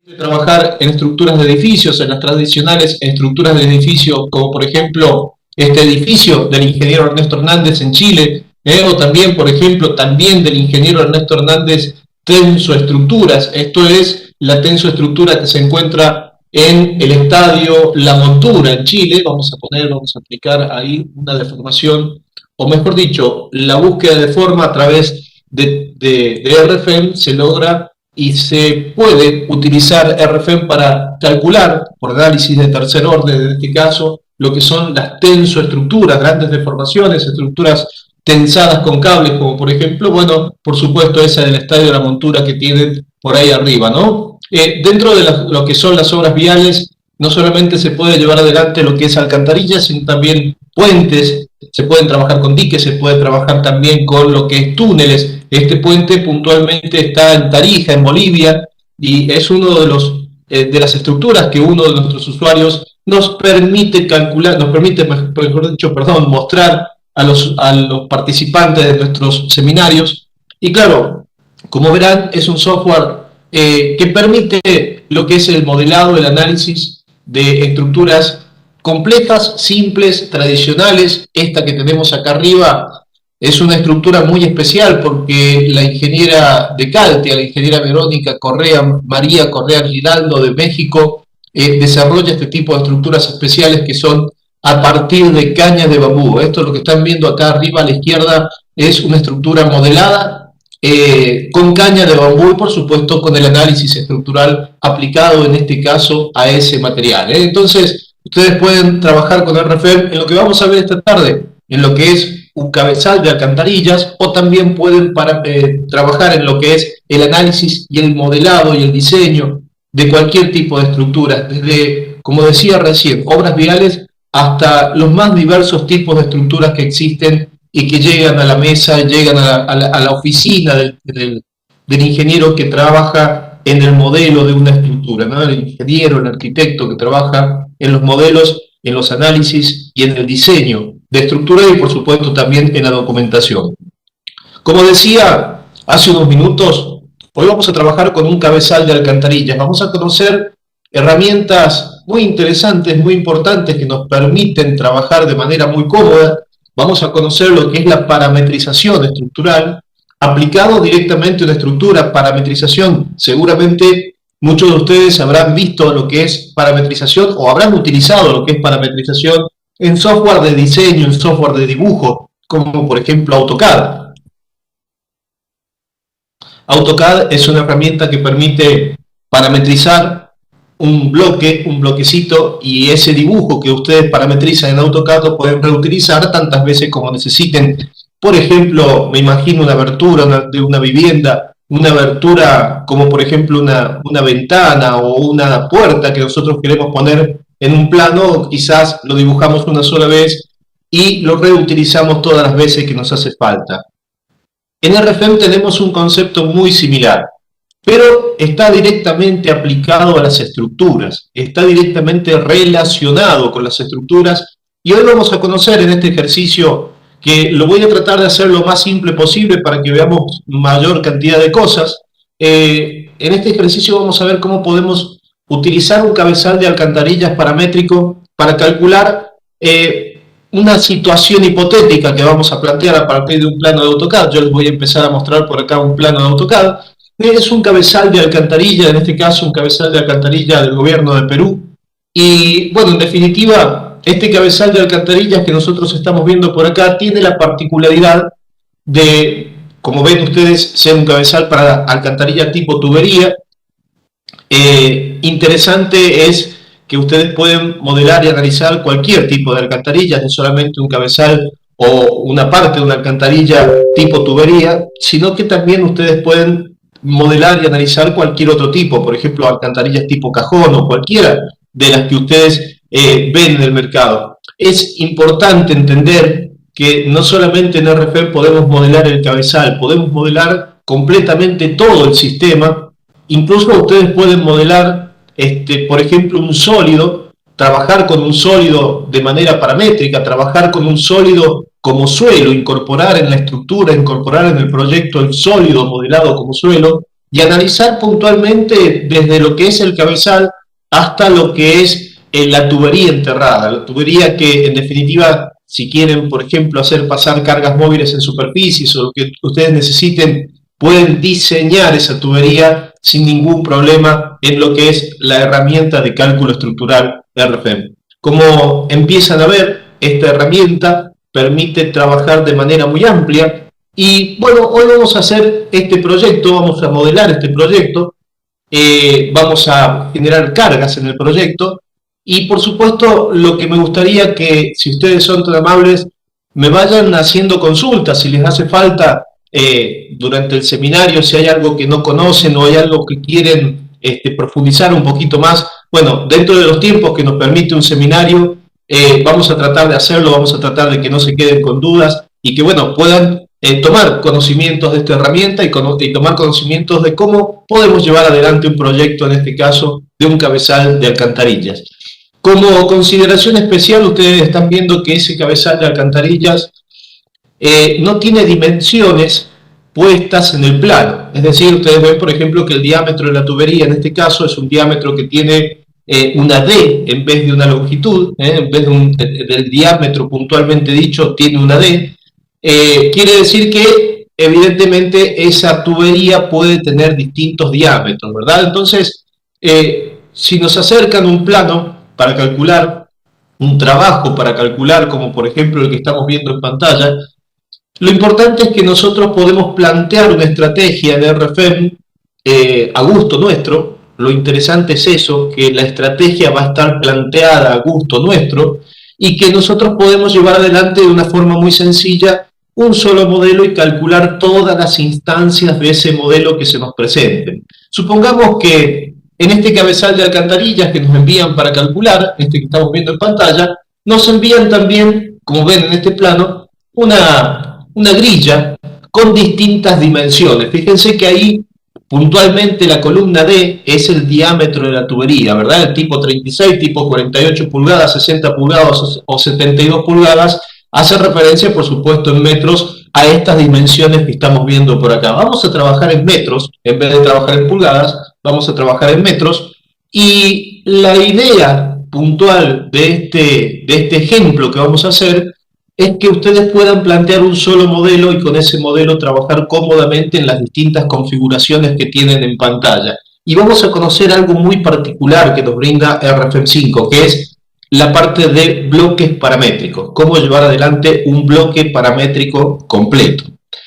Trabajar en estructuras de edificios, en las tradicionales estructuras de edificios, como por ejemplo este edificio del ingeniero Ernesto Hernández en Chile, o también, por ejemplo, también del ingeniero Ernesto Hernández Tensoestructuras. Esto es la tensoestructura que se encuentra en el estadio La Montura en Chile. Vamos a aplicar ahí una deformación, o mejor dicho, la búsqueda de forma a través de RFEM se logra y se puede utilizar RFEM para calcular, por análisis de tercer orden en este caso, lo que son las tensoestructuras, grandes deformaciones, estructuras tensadas con cables, como por ejemplo, bueno, por supuesto esa del estadio de La Montura que tienen por ahí arriba, ¿no? Dentro de lo que son las obras viales, no solamente se puede llevar adelante lo que es alcantarillas, sino también puentes, se pueden trabajar con diques, se puede trabajar también con lo que es túneles. Este puente puntualmente está en Tarija, en Bolivia, y es uno de las estructuras que uno de nuestros usuarios nos permite calcular, nos permite, mejor dicho, perdón, mostrar a los participantes de nuestros seminarios. Y claro, como verán, es un software que permite lo que es el modelado, el análisis de estructuras complejas, simples, tradicionales. Esta que tenemos acá arriba es una estructura muy especial porque la ingeniera de Caltia, la ingeniera Verónica María Correa Giraldo de México, desarrolla este tipo de estructuras especiales que son a partir de cañas de bambú. Esto lo que están viendo acá arriba a la izquierda es una estructura modelada con caña de bambú y por supuesto con el análisis estructural aplicado en este caso a ese material. Entonces ustedes pueden trabajar con RFEM en lo que vamos a ver esta tarde, en lo que es un cabezal de alcantarillas, o también pueden trabajar en lo que es el análisis y el modelado y el diseño de cualquier tipo de estructura, desde, como decía recién, obras viales hasta los más diversos tipos de estructuras que existen y que llegan a la mesa, llegan a la oficina del ingeniero que trabaja en el modelo de una estructura, ¿no? El ingeniero, el arquitecto que trabaja en los modelos, en los análisis y en el diseño de estructura y por supuesto también en la documentación. Como decía hace unos minutos, hoy vamos a trabajar con un cabezal de alcantarillas. Vamos a conocer herramientas muy interesantes, muy importantes que nos permiten trabajar de manera muy cómoda. Vamos a conocer lo que es la parametrización estructural, aplicado directamente a una estructura. Parametrización, seguramente muchos de ustedes habrán visto lo que es parametrización o habrán utilizado lo que es parametrización en software de diseño, en software de dibujo, como por ejemplo AutoCAD. AutoCAD es una herramienta que permite parametrizar un bloquecito, y ese dibujo que ustedes parametrizan en AutoCAD lo pueden reutilizar tantas veces como necesiten. Por ejemplo, me imagino una abertura de una vivienda, una abertura como por ejemplo una ventana o una puerta que nosotros queremos poner en un plano, quizás lo dibujamos una sola vez y lo reutilizamos todas las veces que nos hace falta. En RFEM tenemos un concepto muy similar, pero está directamente aplicado a las estructuras, está directamente relacionado con las estructuras, y hoy vamos a conocer en este ejercicio, que lo voy a tratar de hacer lo más simple posible para que veamos mayor cantidad de cosas. En este ejercicio vamos a ver cómo podemos utilizar un cabezal de alcantarillas paramétrico para calcular una situación hipotética que vamos a plantear a partir de un plano de AutoCAD. Yo les voy a empezar a mostrar por acá un plano de AutoCAD. Es un cabezal de alcantarilla, en este caso un cabezal de alcantarilla del gobierno de Perú. Y bueno, en definitiva, este cabezal de alcantarillas que nosotros estamos viendo por acá tiene la particularidad de, como ven ustedes, ser un cabezal para alcantarilla tipo tubería. Interesante es que ustedes pueden modelar y analizar cualquier tipo de alcantarilla, no solamente un cabezal o una parte de una alcantarilla tipo tubería, sino que también ustedes pueden modelar y analizar cualquier otro tipo, por ejemplo, alcantarillas tipo cajón o cualquiera de las que ustedes ven en el mercado. Es importante entender que no solamente en RFEM podemos modelar el cabezal, podemos modelar completamente todo el sistema. Incluso ustedes pueden modelar, por ejemplo, un sólido, trabajar con un sólido de manera paramétrica, trabajar con un sólido como suelo, incorporar en la estructura, incorporar en el proyecto el sólido modelado como suelo, y analizar puntualmente desde lo que es el cabezal hasta lo que es la tubería enterrada, la tubería que en definitiva, si quieren, por ejemplo, hacer pasar cargas móviles en superficies o lo que ustedes necesiten, pueden diseñar esa tubería sin ningún problema en lo que es la herramienta de cálculo estructural de RFEM. Como empiezan a ver, esta herramienta permite trabajar de manera muy amplia y bueno, hoy vamos a hacer este proyecto, vamos a modelar este proyecto, vamos a generar cargas en el proyecto y por supuesto lo que me gustaría que, si ustedes son tan amables, me vayan haciendo consultas si les hace falta durante el seminario, si hay algo que no conocen o hay algo que quieren profundizar un poquito más. Bueno, dentro de los tiempos que nos permite un seminario, vamos a tratar de hacerlo, vamos a tratar de que no se queden con dudas y que, bueno, puedan tomar conocimientos de esta herramienta y tomar conocimientos de cómo podemos llevar adelante un proyecto, en este caso, de un cabezal de alcantarillas. Como consideración especial, ustedes están viendo que ese cabezal de alcantarillas no tiene dimensiones puestas en el plano. Es decir, ustedes ven, por ejemplo, que el diámetro de la tubería, en este caso, es un diámetro que tiene una D en vez de una longitud, en vez del diámetro puntualmente dicho, tiene una D. Quiere decir que, evidentemente, esa tubería puede tener distintos diámetros, ¿verdad? Entonces, si nos acercan un plano para calcular, un trabajo para calcular, como por ejemplo el que estamos viendo en pantalla, lo importante es que nosotros podemos plantear una estrategia de RFEM a gusto nuestro. Lo interesante es eso, que la estrategia va a estar planteada a gusto nuestro y que nosotros podemos llevar adelante de una forma muy sencilla un solo modelo y calcular todas las instancias de ese modelo que se nos presenten. Supongamos que en este cabezal de alcantarillas que nos envían para calcular, este que estamos viendo en pantalla, nos envían también, como ven en este plano, una grilla con distintas dimensiones. Fíjense que ahí puntualmente la columna D es el diámetro de la tubería, ¿verdad? El tipo 36, tipo 48 pulgadas, 60 pulgadas o 72 pulgadas, hace referencia, por supuesto, en metros a estas dimensiones que estamos viendo por acá. Vamos a trabajar en metros, en vez de trabajar en pulgadas, vamos a trabajar en metros, y la idea puntual de este ejemplo que vamos a hacer es que ustedes puedan plantear un solo modelo y con ese modelo trabajar cómodamente en las distintas configuraciones que tienen en pantalla. Y vamos a conocer algo muy particular que nos brinda RFEM 5, que es la parte de bloques paramétricos, cómo llevar adelante un bloque paramétrico completo.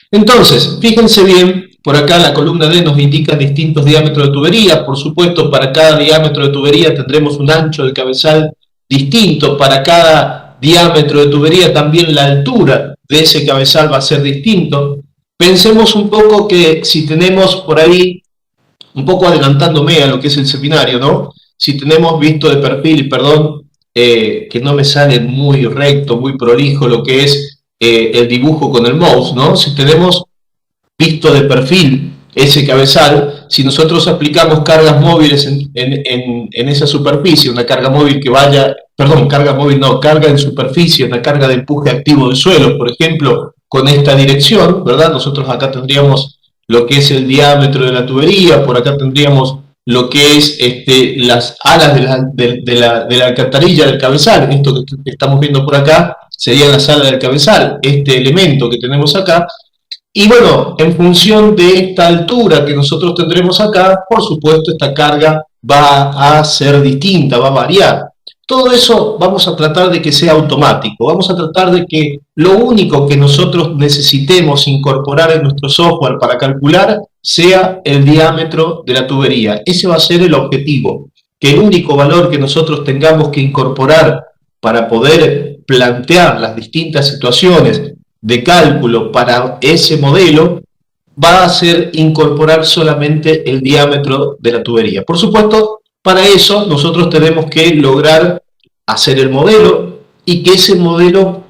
Entonces, fíjense bien, por acá la columna D nos indica distintos diámetros de tubería. Por supuesto, para cada diámetro de tubería tendremos un ancho de cabezal distinto. Para cada diámetro de tubería también la altura de ese cabezal va a ser distinto. Pensemos un poco que si tenemos por ahí, un poco adelantándome a lo que es el seminario, ¿no? Si tenemos visto de perfil, perdón, que no me sale muy recto, muy prolijo lo que es el dibujo con el mouse, ¿no? Si tenemos visto de perfil ese cabezal, si nosotros aplicamos cargas móviles en esa superficie, una carga móvil que vaya, perdón, carga móvil no, carga en superficie, una carga de empuje activo del suelo, por ejemplo, con esta dirección, ¿verdad? Nosotros acá tendríamos lo que es el diámetro de la tubería, por acá tendríamos lo que es las alas de la alcantarilla del cabezal. Esto que estamos viendo por acá sería las alas del cabezal, este elemento que tenemos acá. Y bueno, en función de esta altura que nosotros tendremos acá, por supuesto esta carga va a ser distinta, va a variar. Todo eso vamos a tratar de que sea automático, vamos a tratar de que lo único que nosotros necesitemos incorporar en nuestro software para calcular sea el diámetro de la tubería. Ese va a ser el objetivo, que el único valor que nosotros tengamos que incorporar para poder plantear las distintas situaciones de cálculo para ese modelo va a ser incorporar solamente el diámetro de la tubería. Por supuesto, para eso nosotros tenemos que lograr hacer el modelo y que ese modelo,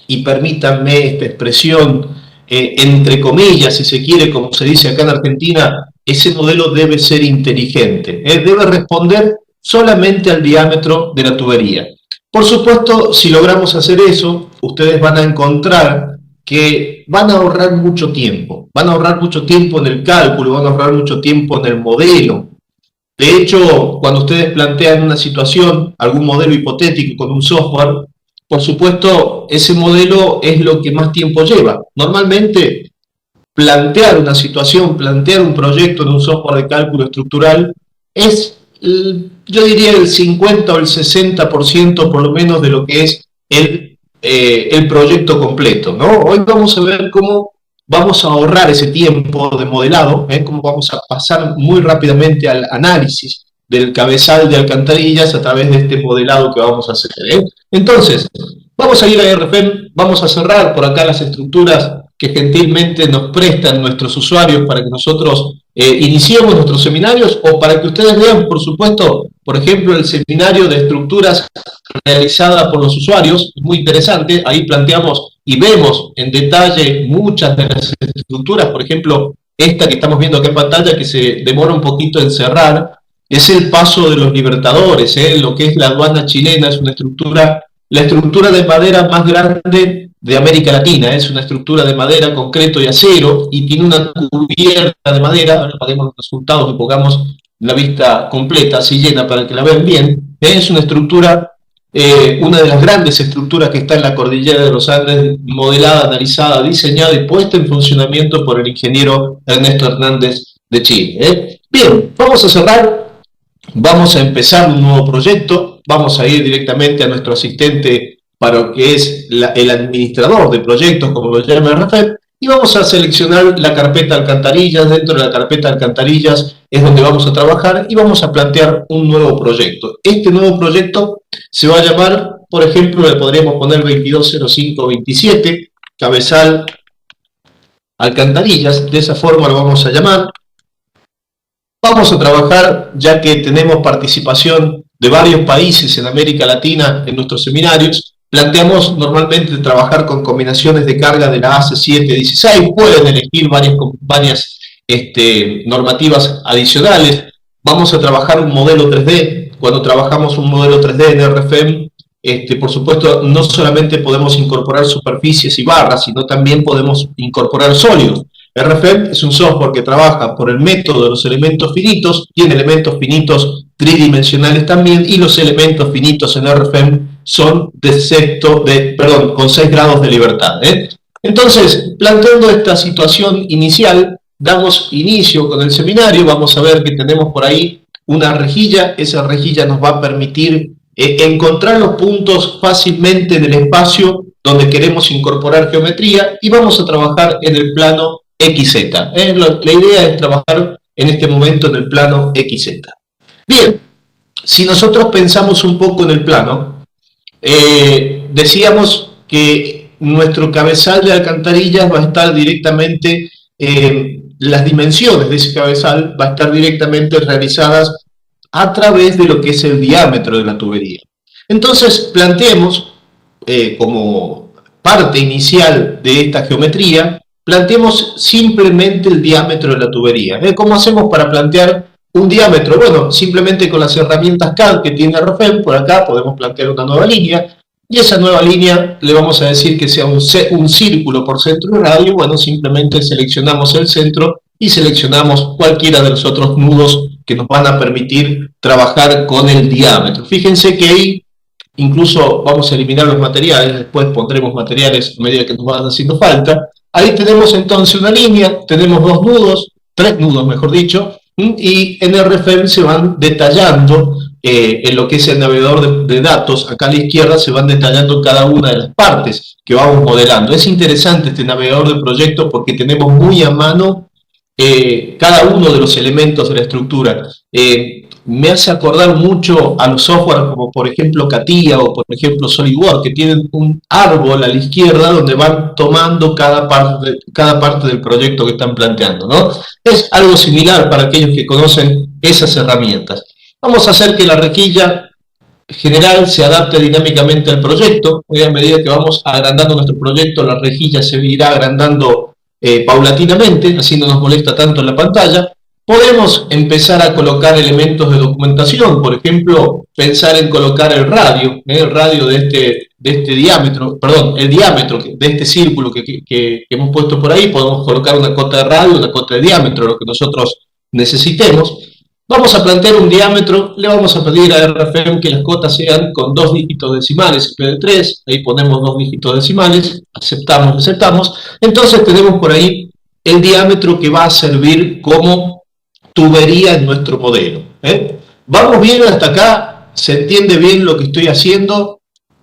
y permítanme esta expresión entre comillas, si se quiere, como se dice acá en Argentina, ese modelo debe ser inteligente, debe responder solamente al diámetro de la tubería. Por supuesto, si logramos hacer eso, ustedes van a encontrar que van a ahorrar mucho tiempo. Van a ahorrar mucho tiempo en el cálculo, van a ahorrar mucho tiempo en el modelo. De hecho, cuando ustedes plantean una situación, algún modelo hipotético con un software, por supuesto, ese modelo es lo que más tiempo lleva. Normalmente, plantear una situación, plantear un proyecto en un software de cálculo estructural es, yo diría, el 50 o el 60% por lo menos de lo que es el proyecto completo, ¿no? Hoy vamos a ver cómo vamos a ahorrar ese tiempo de modelado, cómo vamos a pasar muy rápidamente al análisis del cabezal de alcantarillas a través de este modelado que vamos a hacer. Entonces, vamos a ir a RFEM, vamos a cerrar por acá las estructuras que gentilmente nos prestan nuestros usuarios para que nosotros iniciemos nuestros seminarios, o para que ustedes vean, por supuesto, por ejemplo, el seminario de estructuras realizada por los usuarios. Es muy interesante. Ahí planteamos y vemos en detalle muchas de las estructuras. Por ejemplo, esta que estamos viendo acá en pantalla, que se demora un poquito en cerrar, es el paso de los Libertadores, lo que es la aduana chilena. Es una estructura, la estructura de madera más grande de América Latina. Es una estructura de madera, concreto y acero, y tiene una cubierta de madera. Ahora paguemos los resultados y pongamos la vista completa, así llena, para que la vean bien. Es una estructura, una de las grandes estructuras que está en la cordillera de los Andes, modelada, analizada, diseñada y puesta en funcionamiento por el ingeniero Ernesto Hernández de Chile. Bien, vamos a cerrar, vamos a empezar un nuevo proyecto, vamos a ir directamente a nuestro asistente para lo que es el administrador de proyectos, como lo llama RFEM, y vamos a seleccionar la carpeta alcantarillas. Dentro de la carpeta alcantarillas es donde vamos a trabajar y vamos a plantear un nuevo proyecto. Este nuevo proyecto se va a llamar, por ejemplo, le podríamos poner 220527, cabezal alcantarillas, de esa forma lo vamos a llamar. Vamos a trabajar, ya que tenemos participación de varios países en América Latina en nuestros seminarios, planteamos normalmente trabajar con combinaciones de carga de la AC716, pueden elegir varias normativas adicionales. Vamos a trabajar un modelo 3D. Cuando trabajamos un modelo 3D en RFEM, por supuesto, no solamente podemos incorporar superficies y barras, sino también podemos incorporar sólidos. RFEM es un software que trabaja por el método de los elementos finitos, tiene elementos finitos tridimensionales también, y los elementos finitos en RFEM son con 6 grados de libertad. Entonces, planteando esta situación inicial, damos inicio con el seminario. Vamos a ver que tenemos por ahí una rejilla. Esa rejilla nos va a permitir encontrar los puntos fácilmente en el espacio donde queremos incorporar geometría, y vamos a trabajar en el plano XZ. La idea es trabajar en este momento en el plano XZ. Bien, si nosotros pensamos un poco en el plano, decíamos que nuestro cabezal de alcantarillas va a estar directamente, las dimensiones de ese cabezal va a estar directamente realizadas a través de lo que es el diámetro de la tubería. Entonces, planteemos como parte inicial de esta geometría, planteemos simplemente el diámetro de la tubería. ¿Cómo hacemos para plantear un diámetro? Bueno, simplemente con las herramientas CAD que tiene RFEM, por acá podemos plantear una nueva línea, y esa nueva línea le vamos a decir que sea un círculo por centro y radio. Bueno, simplemente seleccionamos el centro y seleccionamos cualquiera de los otros nudos que nos van a permitir trabajar con el diámetro. Fíjense que ahí incluso vamos a eliminar los materiales, después pondremos materiales a medida que nos van haciendo falta. Ahí tenemos entonces una línea, tenemos 2 nudos, 3 nudos mejor dicho, y en RFEM se van detallando, en lo que es el navegador de datos, acá a la izquierda se van detallando cada una de las partes que vamos modelando. Es interesante este navegador de proyectos porque tenemos muy a mano cada uno de los elementos de la estructura. Me hace acordar mucho a los softwares como por ejemplo CATIA o por ejemplo SolidWorks, que tienen un árbol a la izquierda donde van tomando cada parte del proyecto que están planteando, ¿no? Es algo similar para aquellos que conocen esas herramientas. Vamos a hacer que la rejilla general se adapte dinámicamente al proyecto. A medida que vamos agrandando nuestro proyecto, la rejilla se irá agrandando paulatinamente, así no nos molesta tanto en la pantalla. Podemos empezar a colocar elementos de documentación, por ejemplo, pensar en colocar el radio de de este diámetro, perdón, el diámetro de este círculo que hemos puesto por ahí, podemos colocar una cota de radio, una cota de diámetro, lo que nosotros necesitemos. Vamos a plantear un diámetro, le vamos a pedir a RFEM que las cotas sean con 2 dígitos decimales en vez de 3, ahí ponemos 2 dígitos decimales, aceptamos, aceptamos. Entonces tenemos por ahí el diámetro que va a servir como tubería en nuestro modelo. ¿Vamos bien hasta acá? ¿Se entiende bien lo que estoy haciendo?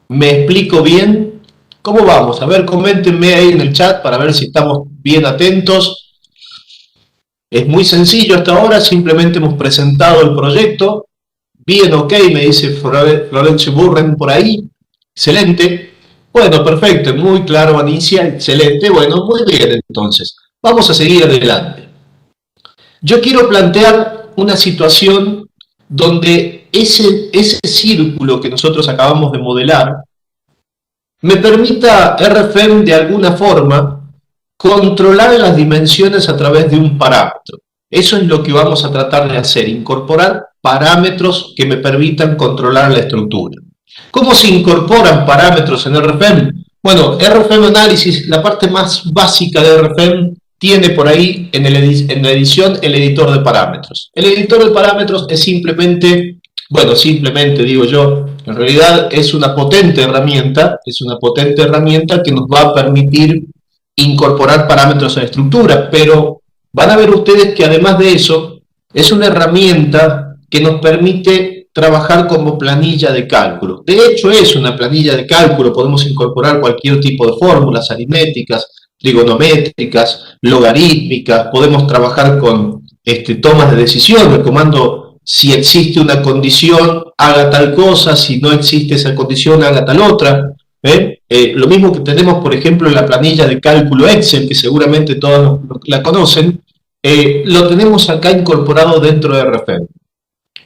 ¿Me explico bien? ¿Cómo vamos? A ver, coméntenme ahí en el chat para ver si estamos bien atentos. Es muy sencillo hasta ahora, simplemente hemos presentado el proyecto. Bien, ok, me dice Florencio Burren por ahí. Excelente. Bueno, perfecto, muy claro, Anicia, excelente. Bueno, muy bien entonces. Vamos a seguir adelante. Yo quiero plantear una situación donde ese círculo que nosotros acabamos de modelar me permita RFEM de alguna forma controlar las dimensiones a través de un parámetro. Eso es lo que vamos a tratar de hacer, incorporar parámetros que me permitan controlar la estructura. ¿Cómo se incorporan parámetros en RFEM? Bueno, RFEM Análisis, la parte más básica de RFEM, tiene por ahí en la edición el editor de parámetros. El editor de parámetros es simplemente, bueno, simplemente digo yo, en realidad es una potente herramienta que nos va a permitir incorporar parámetros a la estructura, pero van a ver ustedes que además de eso, es una herramienta que nos permite trabajar como planilla de cálculo. De hecho, es una planilla de cálculo, podemos incorporar cualquier tipo de fórmulas aritméticas, trigonométricas, logarítmicas, podemos trabajar con tomas de decisión, el comando, si existe una condición, haga tal cosa, si no existe esa condición, haga tal otra. Lo mismo que tenemos, por ejemplo, en la planilla de cálculo Excel, que seguramente todos la conocen, lo tenemos acá incorporado dentro de RFEM.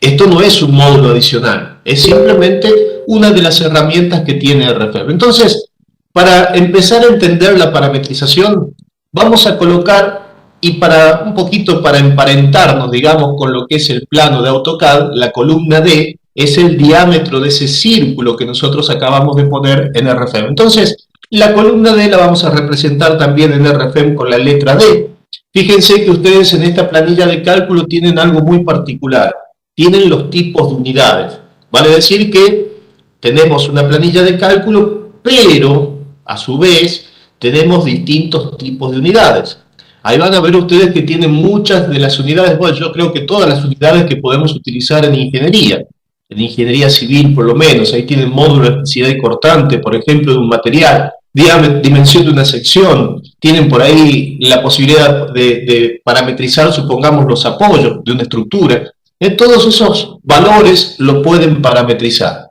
Esto no es un módulo adicional, es simplemente una de las herramientas que tiene RFEM. Entonces, para empezar a entender la parametrización, vamos a colocar, y para un poquito para emparentarnos, digamos, con lo que es el plano de AutoCAD, la columna D es el diámetro de ese círculo que nosotros acabamos de poner en RFEM. Entonces, la columna D la vamos a representar también en RFEM con la letra D. Fíjense que ustedes en esta planilla de cálculo tienen algo muy particular. Tienen los tipos de unidades. Vale decir que tenemos una planilla de cálculo, pero a su vez tenemos distintos tipos de unidades. Ahí van a ver ustedes que tienen muchas de las unidades, bueno, yo creo que todas las unidades que podemos utilizar en ingeniería civil por lo menos. Ahí tienen módulo de elasticidad y cortante, por ejemplo, de un material, dimensión de una sección, tienen por ahí la posibilidad de parametrizar, supongamos, los apoyos de una estructura. Todos esos valores lo pueden parametrizar.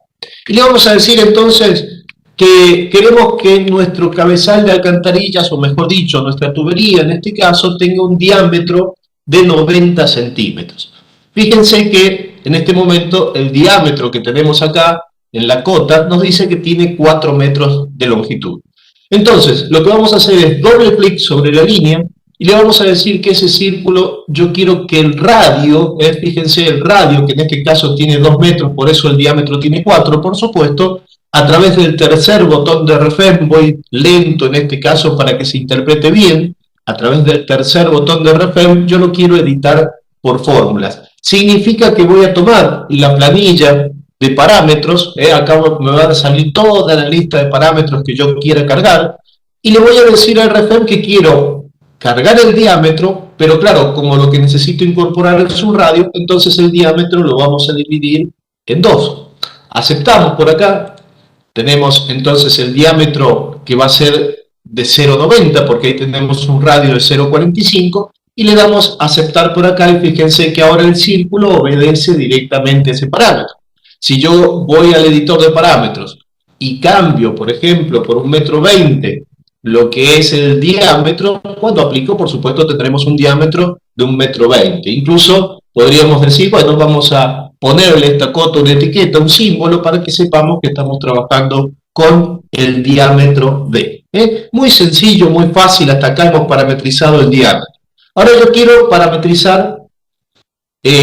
Y le vamos a decir entonces que queremos que nuestro cabezal de alcantarillas, o mejor dicho, nuestra tubería en este caso, tenga un diámetro de 90 centímetros. Fíjense que en este momento el diámetro que tenemos acá en la cota nos dice que tiene 4 metros de longitud. Entonces, lo que vamos a hacer es doble clic sobre la línea y le vamos a decir que ese círculo, yo quiero que el radio, fíjense, el radio, que en este caso tiene 2 metros, por eso el diámetro tiene 4, por supuesto, a través del tercer botón de RFEM, voy lento en este caso para que se interprete bien, a través del tercer botón de RFEM, yo lo quiero editar por fórmulas. Significa que voy a tomar la planilla de parámetros, acá me va a salir toda la lista de parámetros que yo quiera cargar, y le voy a decir a RFEM que quiero cargar el diámetro, pero claro, como lo que necesito incorporar es un radio, entonces el diámetro lo vamos a dividir en 2. Aceptamos por acá, tenemos entonces el diámetro que va a ser de 0,90, porque ahí tenemos un radio de 0,45, y le damos a aceptar por acá, y fíjense que ahora el círculo obedece directamente a ese parámetro. Si yo voy al editor de parámetros y cambio, por ejemplo, por 1,20 m, lo que es el diámetro, cuando aplico, por supuesto, tendremos un diámetro de 1,20 m. Incluso podríamos decir, bueno, vamos a ponerle esta cota, una etiqueta, un símbolo, para que sepamos que estamos trabajando con el diámetro D. Muy sencillo, muy fácil, hasta acá hemos parametrizado el diámetro. Ahora yo quiero parametrizar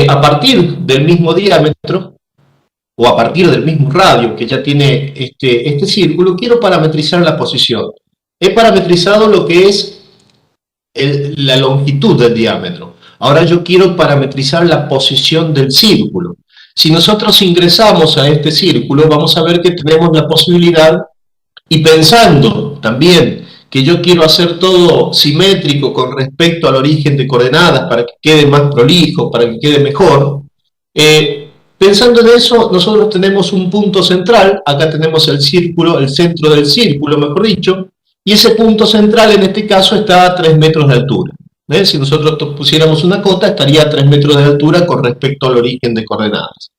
a partir del mismo diámetro, o a partir del mismo radio que ya tiene este círculo, quiero parametrizar la posición. He parametrizado lo que es la longitud del diámetro. Ahora yo quiero parametrizar la posición del círculo. Si nosotros ingresamos a este círculo, vamos a ver que tenemos la posibilidad, y pensando también que yo quiero hacer todo simétrico con respecto al origen de coordenadas para que quede más prolijo, para que quede mejor, pensando en eso, nosotros tenemos un punto central, acá tenemos el círculo, el centro del círculo, mejor dicho, y ese punto central en este caso está a 3 metros de altura. Si nosotros pusiéramos una cota, estaría a 3 metros de altura con respecto al origen de coordenadas.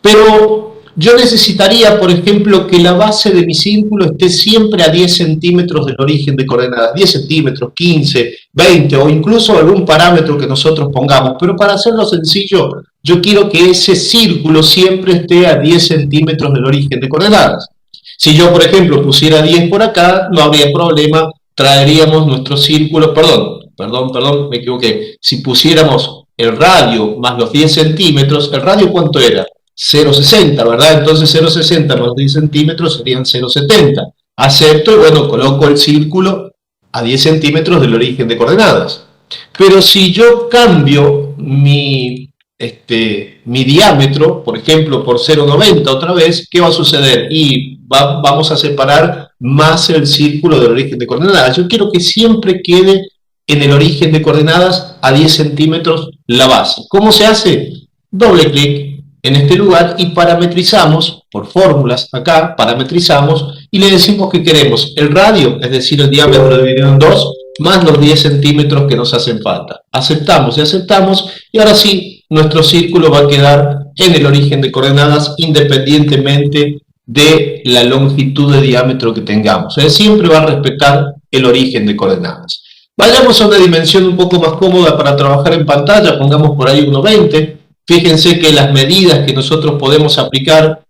Pero yo necesitaría, por ejemplo, que la base de mi círculo esté siempre a 10 centímetros del origen de coordenadas, 10 centímetros, 15, 20 o incluso algún parámetro que nosotros pongamos. Pero para hacerlo sencillo, yo quiero que ese círculo siempre esté a 10 centímetros del origen de coordenadas. Si yo, por ejemplo, pusiera 10 por acá, no habría problema, traeríamos nuestro círculo, perdón, me equivoqué. Si pusiéramos el radio más los 10 centímetros, ¿el radio cuánto era? 0,60, ¿verdad? Entonces 0,60 más 10 centímetros serían 0,70. Acepto y bueno, coloco el círculo a 10 centímetros del origen de coordenadas. Pero si yo cambio mi diámetro, por ejemplo, por 0,90 otra vez, ¿qué va a suceder? Y vamos a separar más el círculo del origen de coordenadas. Yo quiero que siempre quede en el origen de coordenadas a 10 centímetros la base. ¿Cómo se hace? Doble clic en este lugar y parametrizamos, por fórmulas acá, parametrizamos y le decimos que queremos el radio, es decir, el diámetro dividido en 2, más los 10 centímetros que nos hacen falta. Aceptamos y aceptamos, y ahora sí, nuestro círculo va a quedar en el origen de coordenadas independientemente de la longitud de diámetro que tengamos. Siempre va a respetar el origen de coordenadas. Vayamos a una dimensión un poco más cómoda para trabajar en pantalla, pongamos por ahí 1,20. Fíjense que las medidas que nosotros podemos aplicar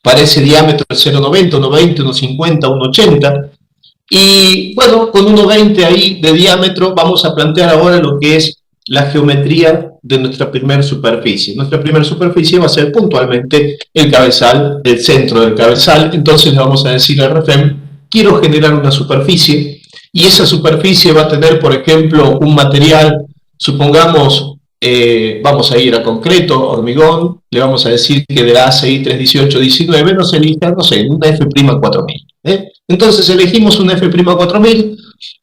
para ese diámetro es 0,90, 1,20, 1,50, 1,80. Y bueno, con 1,20 ahí de diámetro vamos a plantear ahora lo que es la geometría de nuestra primera superficie. Nuestra primera superficie va a ser puntualmente el cabezal, el centro del cabezal. Entonces le vamos a decir al RFEM, quiero generar una superficie, y esa superficie va a tener, por ejemplo, un material, supongamos, vamos a ir a concreto, hormigón, le vamos a decir que de la ACI 31819 nos elija, no sé, una F'4000. Entonces elegimos una F'4000.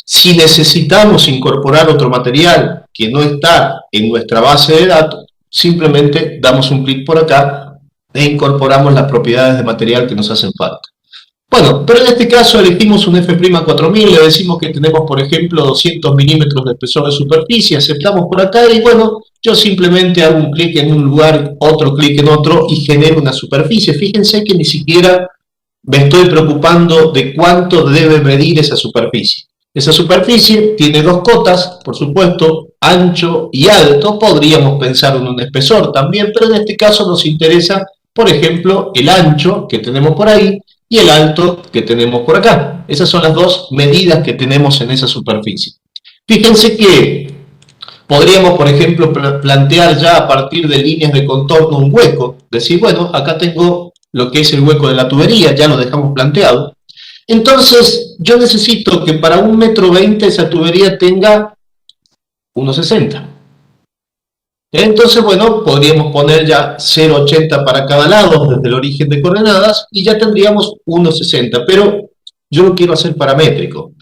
Si necesitamos incorporar otro material que no está en nuestra base de datos, simplemente damos un clic por acá e incorporamos las propiedades de material que nos hacen falta. Bueno, pero en este caso elegimos un F'4000, le decimos que tenemos, por ejemplo, 200 milímetros de espesor de superficie, aceptamos por acá y bueno, yo simplemente hago un clic en un lugar, otro clic en otro y genero una superficie. Fíjense que ni siquiera me estoy preocupando de cuánto debe medir esa superficie. Esa superficie tiene dos cotas, por supuesto, ancho y alto. Podríamos pensar en un espesor también, pero en este caso nos interesa, por ejemplo, el ancho que tenemos por ahí y el alto que tenemos por acá. Esas son las dos medidas que tenemos en esa superficie. Fíjense que podríamos, por ejemplo, plantear ya a partir de líneas de contorno un hueco. Decir, bueno, acá tengo lo que es el hueco de la tubería, ya lo dejamos planteado. Entonces, yo necesito que para 1,20 m esa tubería tenga 1,60. Entonces, bueno, podríamos poner ya 0,80 para cada lado desde el origen de coordenadas y ya tendríamos 1,60, pero yo lo quiero hacer paramétrico.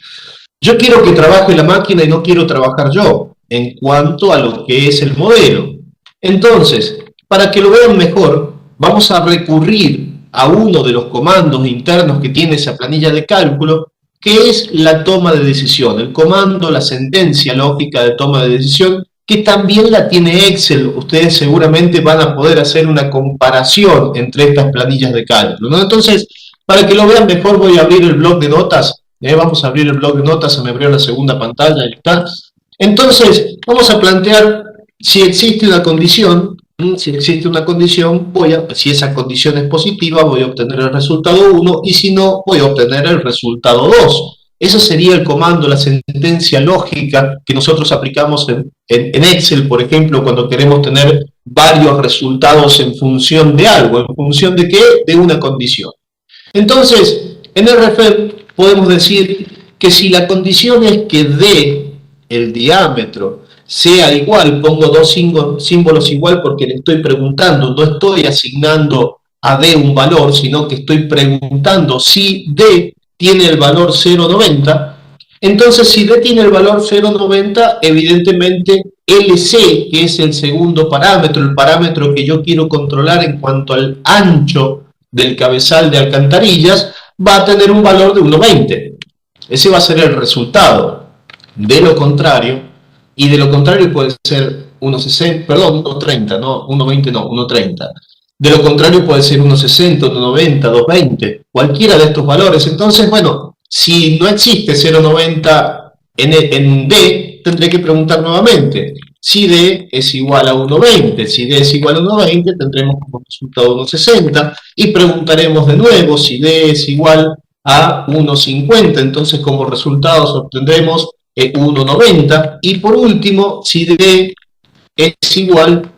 Yo quiero que trabaje la máquina y no quiero trabajar yo en cuanto a lo que es el modelo. Entonces, para que lo vean mejor, vamos a recurrir a uno de los comandos internos que tiene esa planilla de cálculo, que es la toma de decisión, el comando, la sentencia lógica de toma de decisión, que también la tiene Excel. Ustedes seguramente van a poder hacer una comparación entre estas planillas de cálculo, ¿no? Entonces, para que lo vean mejor, voy a abrir el bloc de notas. Vamos a abrir el bloc de notas, se me abrió la segunda pantalla, ahí está. Entonces, vamos a plantear si existe una condición. Si existe una condición, si esa condición es positiva, voy a obtener el resultado 1, y si no, voy a obtener el resultado 2. Ese sería el comando, la sentencia lógica que nosotros aplicamos en Excel, por ejemplo, cuando queremos tener varios resultados en función de algo. ¿En función de qué? De una condición. Entonces, en RFEM podemos decir que si la condición es que D, el diámetro, sea igual, pongo dos símbolos igual porque le estoy preguntando, no estoy asignando a D un valor, sino que estoy preguntando si D tiene el valor 0,90, entonces si D tiene el valor 0,90, evidentemente LC, que es el segundo parámetro, el parámetro que yo quiero controlar en cuanto al ancho del cabezal de alcantarillas, va a tener un valor de 1,20. Ese va a ser el resultado. De lo contrario, y de lo contrario puede ser 1,60, perdón, 1,30, no, 1,20 no, 1,30. De lo contrario puede ser 1,60, 1,90, 2,20, cualquiera de estos valores. Entonces, bueno, si no existe 0,90 en D, tendré que preguntar nuevamente. Si D es igual a 1,20, si D es igual a 1,20, tendremos como resultado 1,60 y preguntaremos de nuevo si D es igual a 1,50, entonces como resultados obtendremos 1,90 y por último, si D es igual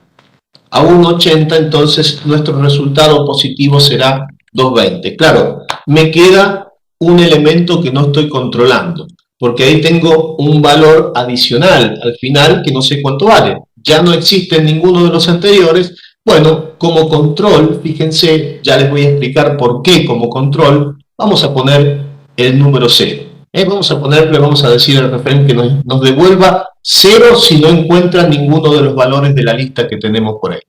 a 1,80, entonces nuestro resultado positivo será 2,20. Claro, me queda un elemento que no estoy controlando, porque ahí tengo un valor adicional al final que no sé cuánto vale. Ya no existe en ninguno de los anteriores. Bueno, como control, fíjense, ya les voy a explicar por qué como control, vamos a poner el número 0. Vamos a decir al RFEM que nos devuelva 0 si no encuentra ninguno de los valores de la lista que tenemos por ahí.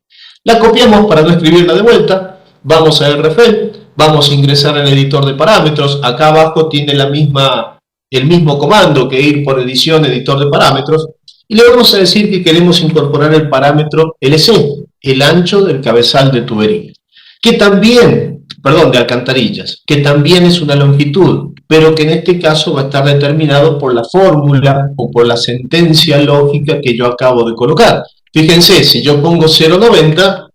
La copiamos para no escribirla de vuelta, vamos a RFEM, vamos a ingresar en el editor de parámetros, acá abajo tiene el mismo comando que ir por edición, editor de parámetros, y le vamos a decir que queremos incorporar el parámetro LC, el ancho del cabezal de tubería, que también, perdón, de alcantarillas, que también es una longitud, pero que en este caso va a estar determinado por la fórmula o por la sentencia lógica que yo acabo de colocar. Fíjense, si yo pongo 0,90,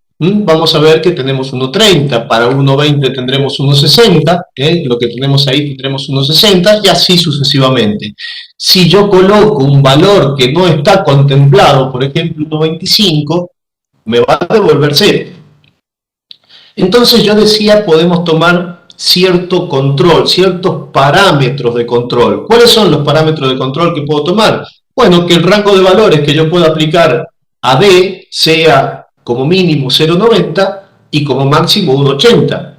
vamos a ver que tenemos 1,30, para 1,20 tendremos 1,60, lo que tenemos ahí tendremos 1,60 y así sucesivamente. Si yo coloco un valor que no está contemplado, por ejemplo 1,25, me va a devolver 0. Entonces yo decía, podemos tomar cierto control, ciertos parámetros de control. ¿Cuáles son los parámetros de control que puedo tomar? Bueno, que el rango de valores que yo pueda aplicar a D sea como mínimo 0,90 y como máximo 1,80.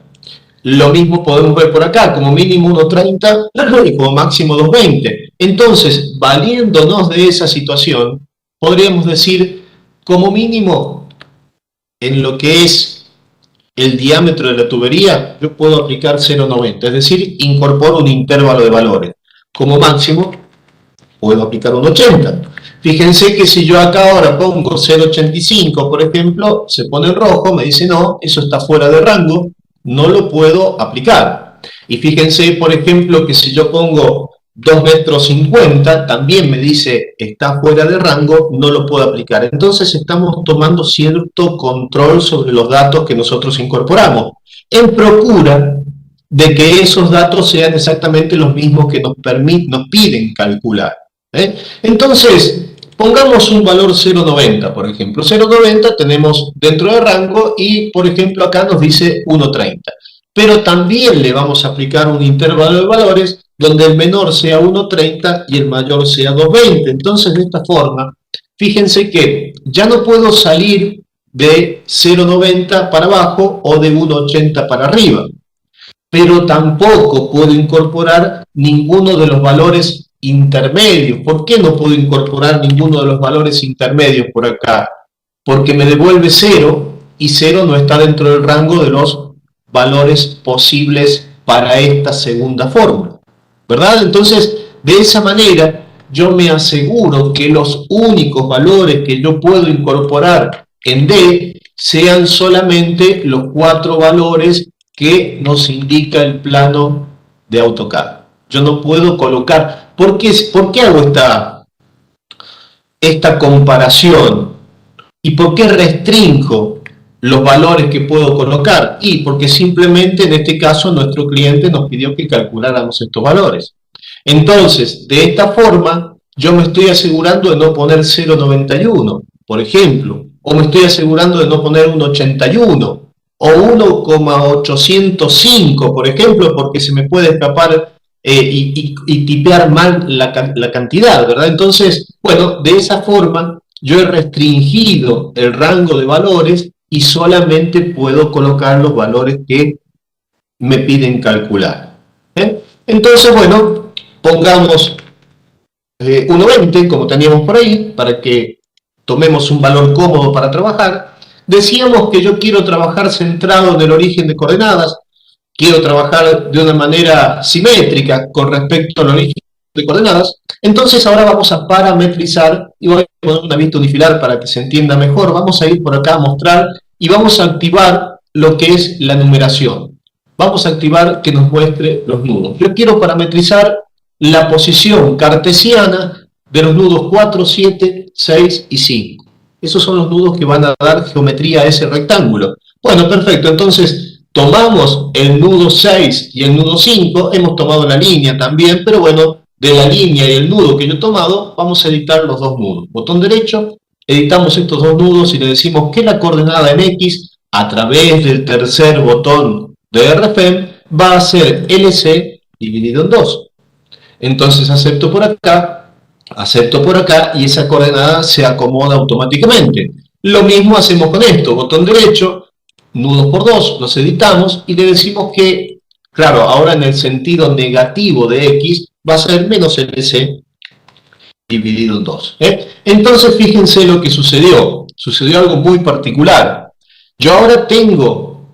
Lo mismo podemos ver por acá, como mínimo 1,30 y como máximo 2,20. Entonces, valiéndonos de esa situación, podríamos decir, como mínimo, en lo que es el diámetro de la tubería, yo puedo aplicar 0,90, es decir, incorporo un intervalo de valores. Como máximo, puedo aplicar un 80. Fíjense que si yo acá ahora pongo 0,85, por ejemplo, se pone en rojo, me dice no, eso está fuera de rango, no lo puedo aplicar. Y fíjense, por ejemplo, que si yo pongo 2,50 metros, también me dice está fuera de rango, no lo puedo aplicar. Entonces estamos tomando cierto control sobre los datos que nosotros incorporamos, en procura de que esos datos sean exactamente los mismos que nos piden calcular. Entonces, pongamos un valor 0,90, por ejemplo. 0,90 tenemos dentro de rango y, por ejemplo, acá nos dice 1,30. Pero también le vamos a aplicar un intervalo de valores donde el menor sea 1,30 y el mayor sea 2,20. Entonces, de esta forma, fíjense que ya no puedo salir de 0,90 para abajo o de 1,80 para arriba, pero tampoco puedo incorporar ninguno de los valores intermedios. ¿Por qué no puedo incorporar ninguno de los valores intermedios por acá? Porque me devuelve 0 y 0 no está dentro del rango de los valores posibles para esta segunda fórmula, ¿verdad? Entonces, de esa manera, yo me aseguro que los únicos valores que yo puedo incorporar en D sean solamente los 4 valores que nos indica el plano de AutoCAD. Yo no puedo colocar. ¿Por qué hago esta comparación? ¿Y por qué restringo los valores que puedo colocar? Y porque simplemente en este caso nuestro cliente nos pidió que calculáramos estos valores. Entonces, de esta forma, yo me estoy asegurando de no poner 0,91, por ejemplo, o me estoy asegurando de no poner un 81 o 1,805, por ejemplo, porque se me puede escapar y tipear mal la cantidad, ¿verdad? Entonces, bueno, de esa forma yo he restringido el rango de valores y solamente puedo colocar los valores que me piden calcular. Entonces, bueno, pongamos 1,20 como teníamos por ahí, para que tomemos un valor cómodo para trabajar. Decíamos que yo quiero trabajar centrado en el origen de coordenadas, quiero trabajar de una manera simétrica con respecto al origen de coordenadas. Entonces ahora vamos a parametrizar y voy a poner una vista unifilar para que se entienda mejor. Vamos a ir por acá a mostrar y vamos a activar lo que es la numeración. Vamos a activar que nos muestre los nudos. Yo quiero parametrizar la posición cartesiana de los nudos 4, 7, 6 y 5. Esos son los nudos que van a dar geometría a ese rectángulo. Bueno, perfecto. Entonces, tomamos el nudo 6 y el nudo 5. Hemos tomado la línea también, pero bueno, de la línea y el nudo que yo he tomado, vamos a editar los dos nudos. Botón derecho, editamos estos dos nudos y le decimos que la coordenada en X, a través del tercer botón de RFEM, va a ser LC dividido en 2. Entonces acepto por acá y esa coordenada se acomoda automáticamente. Lo mismo hacemos con esto, botón derecho, nudos por 2, los editamos y le decimos que, claro, ahora en el sentido negativo de X va a ser menos LC dividido en 2. Entonces fíjense lo que sucedió. Sucedió algo muy particular. Yo ahora tengo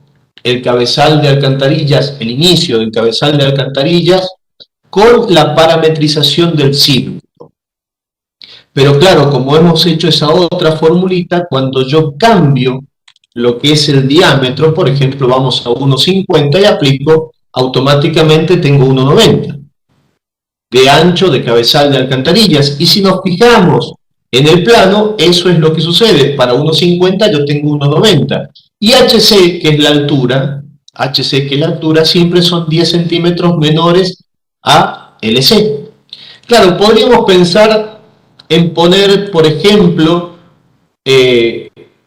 el cabezal de alcantarillas, el inicio del cabezal de alcantarillas, con la parametrización del círculo. Pero claro, como hemos hecho esa otra formulita, cuando yo cambio lo que es el diámetro, por ejemplo, vamos a 1,50 y aplico, automáticamente tengo 1,90 de ancho de cabezal de alcantarillas. Y si nos fijamos en el plano, eso es lo que sucede. Para 1,50 yo tengo 1,90. Y HC, que es la altura, siempre son 10 centímetros menores a LC. Claro, podríamos pensar en poner, por ejemplo,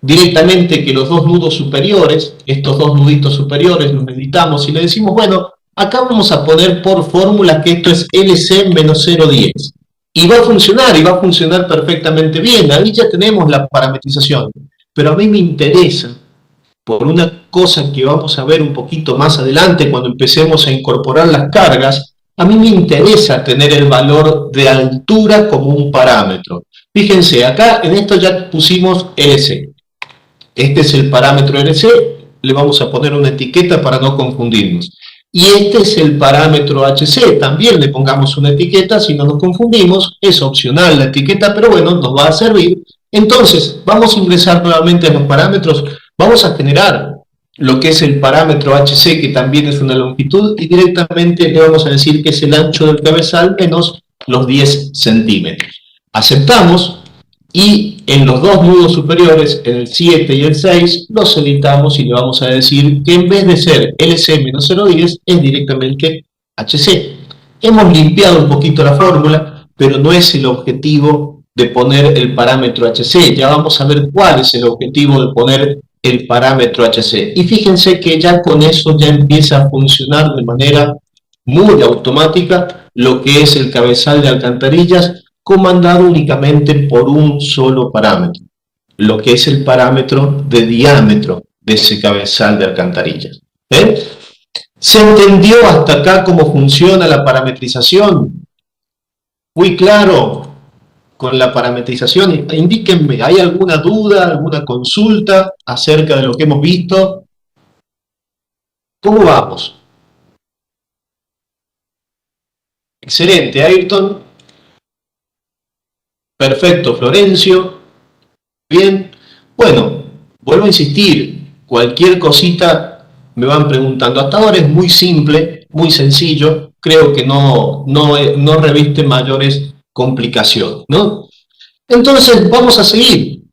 directamente que los dos nudos superiores, estos dos nuditos superiores, los editamos y le decimos, bueno, acá vamos a poner por fórmula que esto es LC menos 0,10. Y va a funcionar perfectamente bien. Ahí ya tenemos la parametrización. Pero a mí me interesa, por una cosa que vamos a ver un poquito más adelante cuando empecemos a incorporar las cargas, a mí me interesa tener el valor de altura como un parámetro. Fíjense, acá en esto ya pusimos LC. Este es el parámetro LC, le vamos a poner una etiqueta para no confundirnos. Y este es el parámetro HC, también le pongamos una etiqueta, si no nos confundimos, es opcional la etiqueta, pero bueno, nos va a servir. Entonces, vamos a ingresar nuevamente a los parámetros, vamos a generar lo que es el parámetro HC, que también es una longitud, y directamente le vamos a decir que es el ancho del cabezal menos los 10 centímetros. Aceptamos, y en los dos nudos superiores, en el 7 y el 6, los editamos y le vamos a decir que en vez de ser LC menos 0,10 es directamente HC. Hemos limpiado un poquito la fórmula, pero no es el objetivo de poner el parámetro HC. Ya vamos a ver cuál es el objetivo de poner el parámetro HC. Y fíjense que ya con eso ya empieza a funcionar de manera muy automática lo que es el cabezal de alcantarillas, comandado únicamente por un solo parámetro, lo que es el parámetro de diámetro de ese cabezal de alcantarillas. ¿Se entendió hasta acá cómo funciona la parametrización? ¿Muy claro con la parametrización? Indíquenme, ¿hay alguna duda, alguna consulta acerca de lo que hemos visto? ¿Cómo vamos? Excelente, Ayrton. Perfecto, Florencio. Bien. Bueno, vuelvo a insistir, cualquier cosita me van preguntando. Hasta ahora es muy simple, muy sencillo. Creo que no reviste mayores complicaciones, ¿no? Entonces, vamos a seguir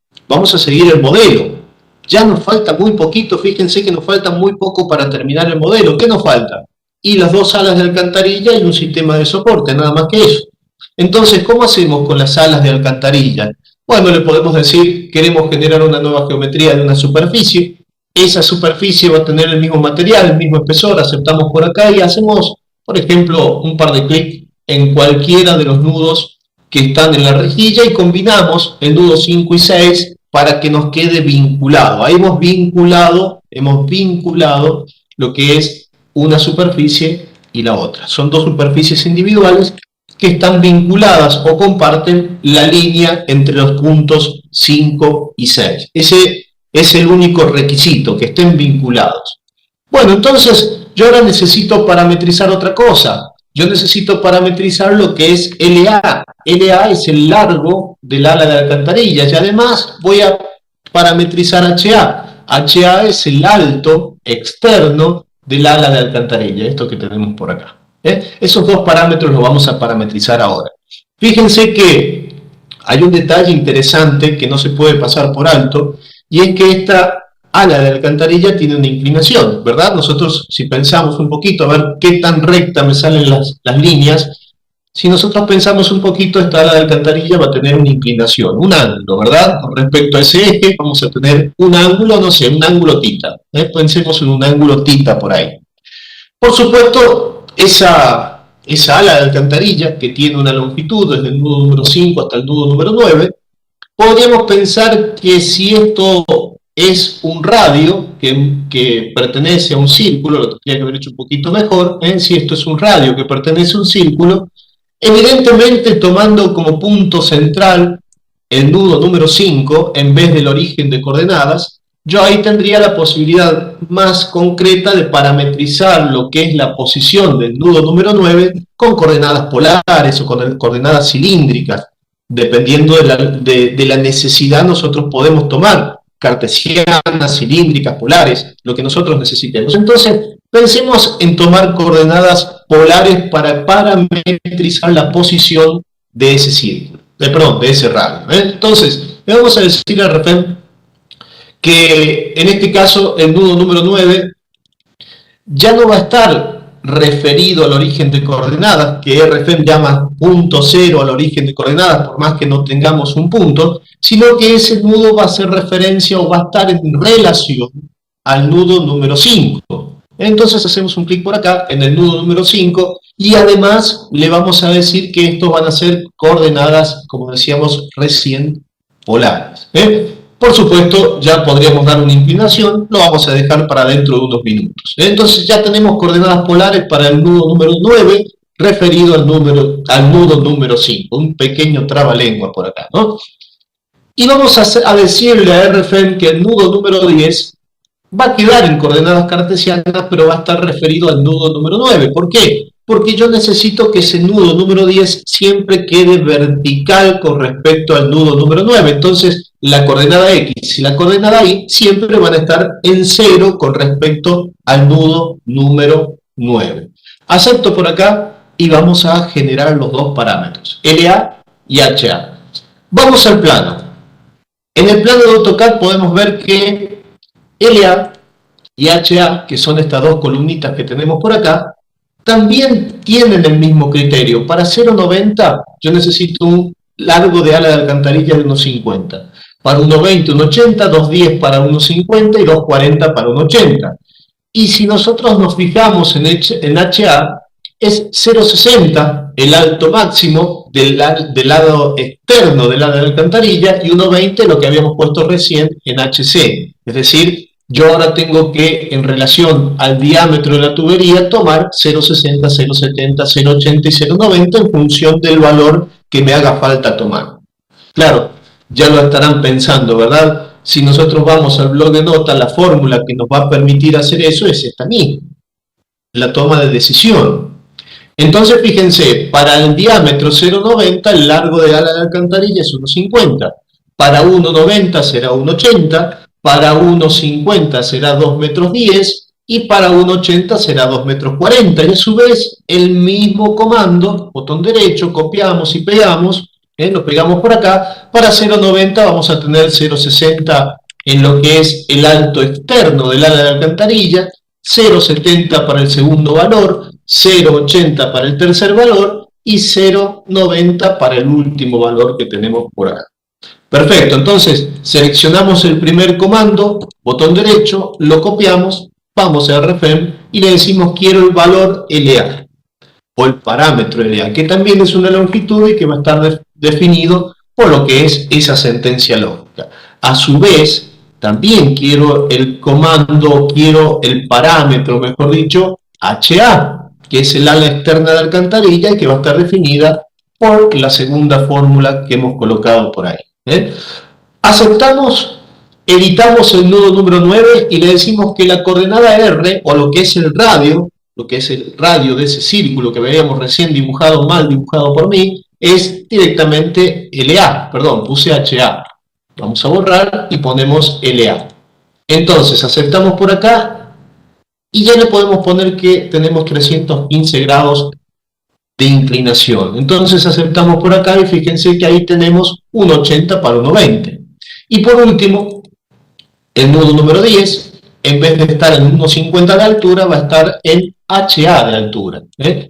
el modelo. Ya nos falta muy poquito, fíjense que nos falta muy poco para terminar el modelo. ¿Qué nos falta? Y las dos alas de alcantarilla y un sistema de soporte, nada más que eso. Entonces, ¿cómo hacemos con las alas de alcantarilla? Bueno, le podemos decir, queremos generar una nueva geometría de una superficie, esa superficie va a tener el mismo material, el mismo espesor, aceptamos por acá y hacemos, por ejemplo, un par de clics en cualquiera de los nudos que están en la rejilla y combinamos el nudo 5 y 6 para que nos quede vinculado. Ahí hemos vinculado lo que es una superficie y la otra. Son dos superficies individuales que están vinculadas o comparten la línea entre los puntos 5 y 6. Ese es el único requisito, que estén vinculados. Bueno, entonces yo ahora necesito parametrizar otra cosa. Yo necesito parametrizar lo que es LA. LA es el largo del ala de alcantarilla y además voy a parametrizar HA. HA es el alto externo del ala de alcantarilla, esto que tenemos por acá. Esos dos parámetros los vamos a parametrizar ahora. Fíjense que hay un detalle interesante que no se puede pasar por alto, y es que esta ala de alcantarilla tiene una inclinación, ¿verdad? Nosotros, si pensamos un poquito, a ver qué tan recta me salen las líneas, si nosotros pensamos un poquito, esta ala de alcantarilla va a tener una inclinación, un ángulo, ¿verdad? Con respecto a ese eje vamos a tener un ángulo, no sé, un ángulo tita. Pensemos en un ángulo tita por ahí. Por supuesto, esa ala de alcantarilla, que tiene una longitud desde el nudo número 5 hasta el nudo número 9, podríamos pensar que si esto es un radio que pertenece a un círculo, lo tendría que haber hecho un poquito mejor, si esto es un radio que pertenece a un círculo, evidentemente tomando como punto central el nudo número 5 en vez del origen de coordenadas, yo ahí tendría la posibilidad más concreta de parametrizar lo que es la posición del nudo número 9 con coordenadas polares o con coordenadas cilíndricas. Dependiendo de la necesidad, nosotros podemos tomar cartesianas, cilíndricas, polares, lo que nosotros necesitemos. Entonces, pensemos en tomar coordenadas polares para parametrizar la posición de ese círculo, de ese radio. Entonces, le vamos a decir a RFEM que en este caso el nudo número 9 ya no va a estar referido al origen de coordenadas, que RFEM llama punto cero al origen de coordenadas, por más que no tengamos un punto, sino que ese nudo va a hacer referencia o va a estar en relación al nudo número 5. Entonces hacemos un clic por acá en el nudo número 5 y además le vamos a decir que estos van a ser coordenadas, como decíamos recién, polares. Por supuesto, ya podríamos dar una inclinación, lo vamos a dejar para dentro de unos minutos. Entonces ya tenemos coordenadas polares para el nudo número 9, referido al nudo número 5, un pequeño trabalengua por acá, ¿no? Y vamos a decirle a RFEM que el nudo número 10 va a quedar en coordenadas cartesianas, pero va a estar referido al nudo número 9. ¿Por qué? Porque yo necesito que ese nudo número 10 siempre quede vertical con respecto al nudo número 9. Entonces, la coordenada X y la coordenada Y siempre van a estar en 0 con respecto al nudo número 9. Acepto por acá y vamos a generar los dos parámetros, LA y HA. Vamos al plano. En el plano de AutoCAD podemos ver que LA y HA, que son estas dos columnitas que tenemos por acá, también tienen el mismo criterio. Para 0,90 yo necesito un largo de ala de alcantarilla de 1,50. Para 1,20, 1,80, 2,10 para 1,50 y 2,40 para 1,80. Y si nosotros nos fijamos en HA, es 0,60 el alto máximo del lado externo del ala de alcantarilla y 1,20 lo que habíamos puesto recién en HC. Es decir, yo ahora tengo que, en relación al diámetro de la tubería, tomar 0,60, 0,70, 0,80 y 0,90 en función del valor que me haga falta tomar. Claro, ya lo estarán pensando, ¿verdad? Si nosotros vamos al blog de notas, la fórmula que nos va a permitir hacer eso es esta misma, la toma de decisión. Entonces, fíjense, para el diámetro 0,90, el largo de ala de alcantarilla es 1,50. Para 1,90 será 1,80. Para 1,50 será 2,10 metros y para 1,80 será 2,40 metros. Y a su vez, el mismo comando, botón derecho, copiamos y pegamos, lo pegamos por acá. Para 0,90 vamos a tener 0,60 en lo que es el alto externo del ala de alcantarilla, 0,70 para el segundo valor, 0,80 para el tercer valor y 0,90 para el último valor que tenemos por acá. Perfecto, entonces seleccionamos el primer comando, botón derecho, lo copiamos, vamos a RFEM y le decimos quiero el valor LA o el parámetro LA, que también es una longitud y que va a estar definido por lo que es esa sentencia lógica. A su vez, también quiero el comando, quiero el parámetro, mejor dicho, HA, que es el ala externa de alcantarilla y que va a estar definida por la segunda fórmula que hemos colocado por ahí. Aceptamos, editamos el nudo número 9 y le decimos que la coordenada R, o lo que es el radio de ese círculo que veíamos recién dibujado, mal dibujado por mí, es directamente LA, perdón, puse HA. Vamos a borrar y ponemos LA. Entonces aceptamos por acá y ya le podemos poner que tenemos 315 grados de inclinación. Entonces aceptamos por acá y fíjense que ahí tenemos un 80 para 1,20. Y por último, el nudo número 10, en vez de estar en 1,50 de altura, va a estar en HA de altura.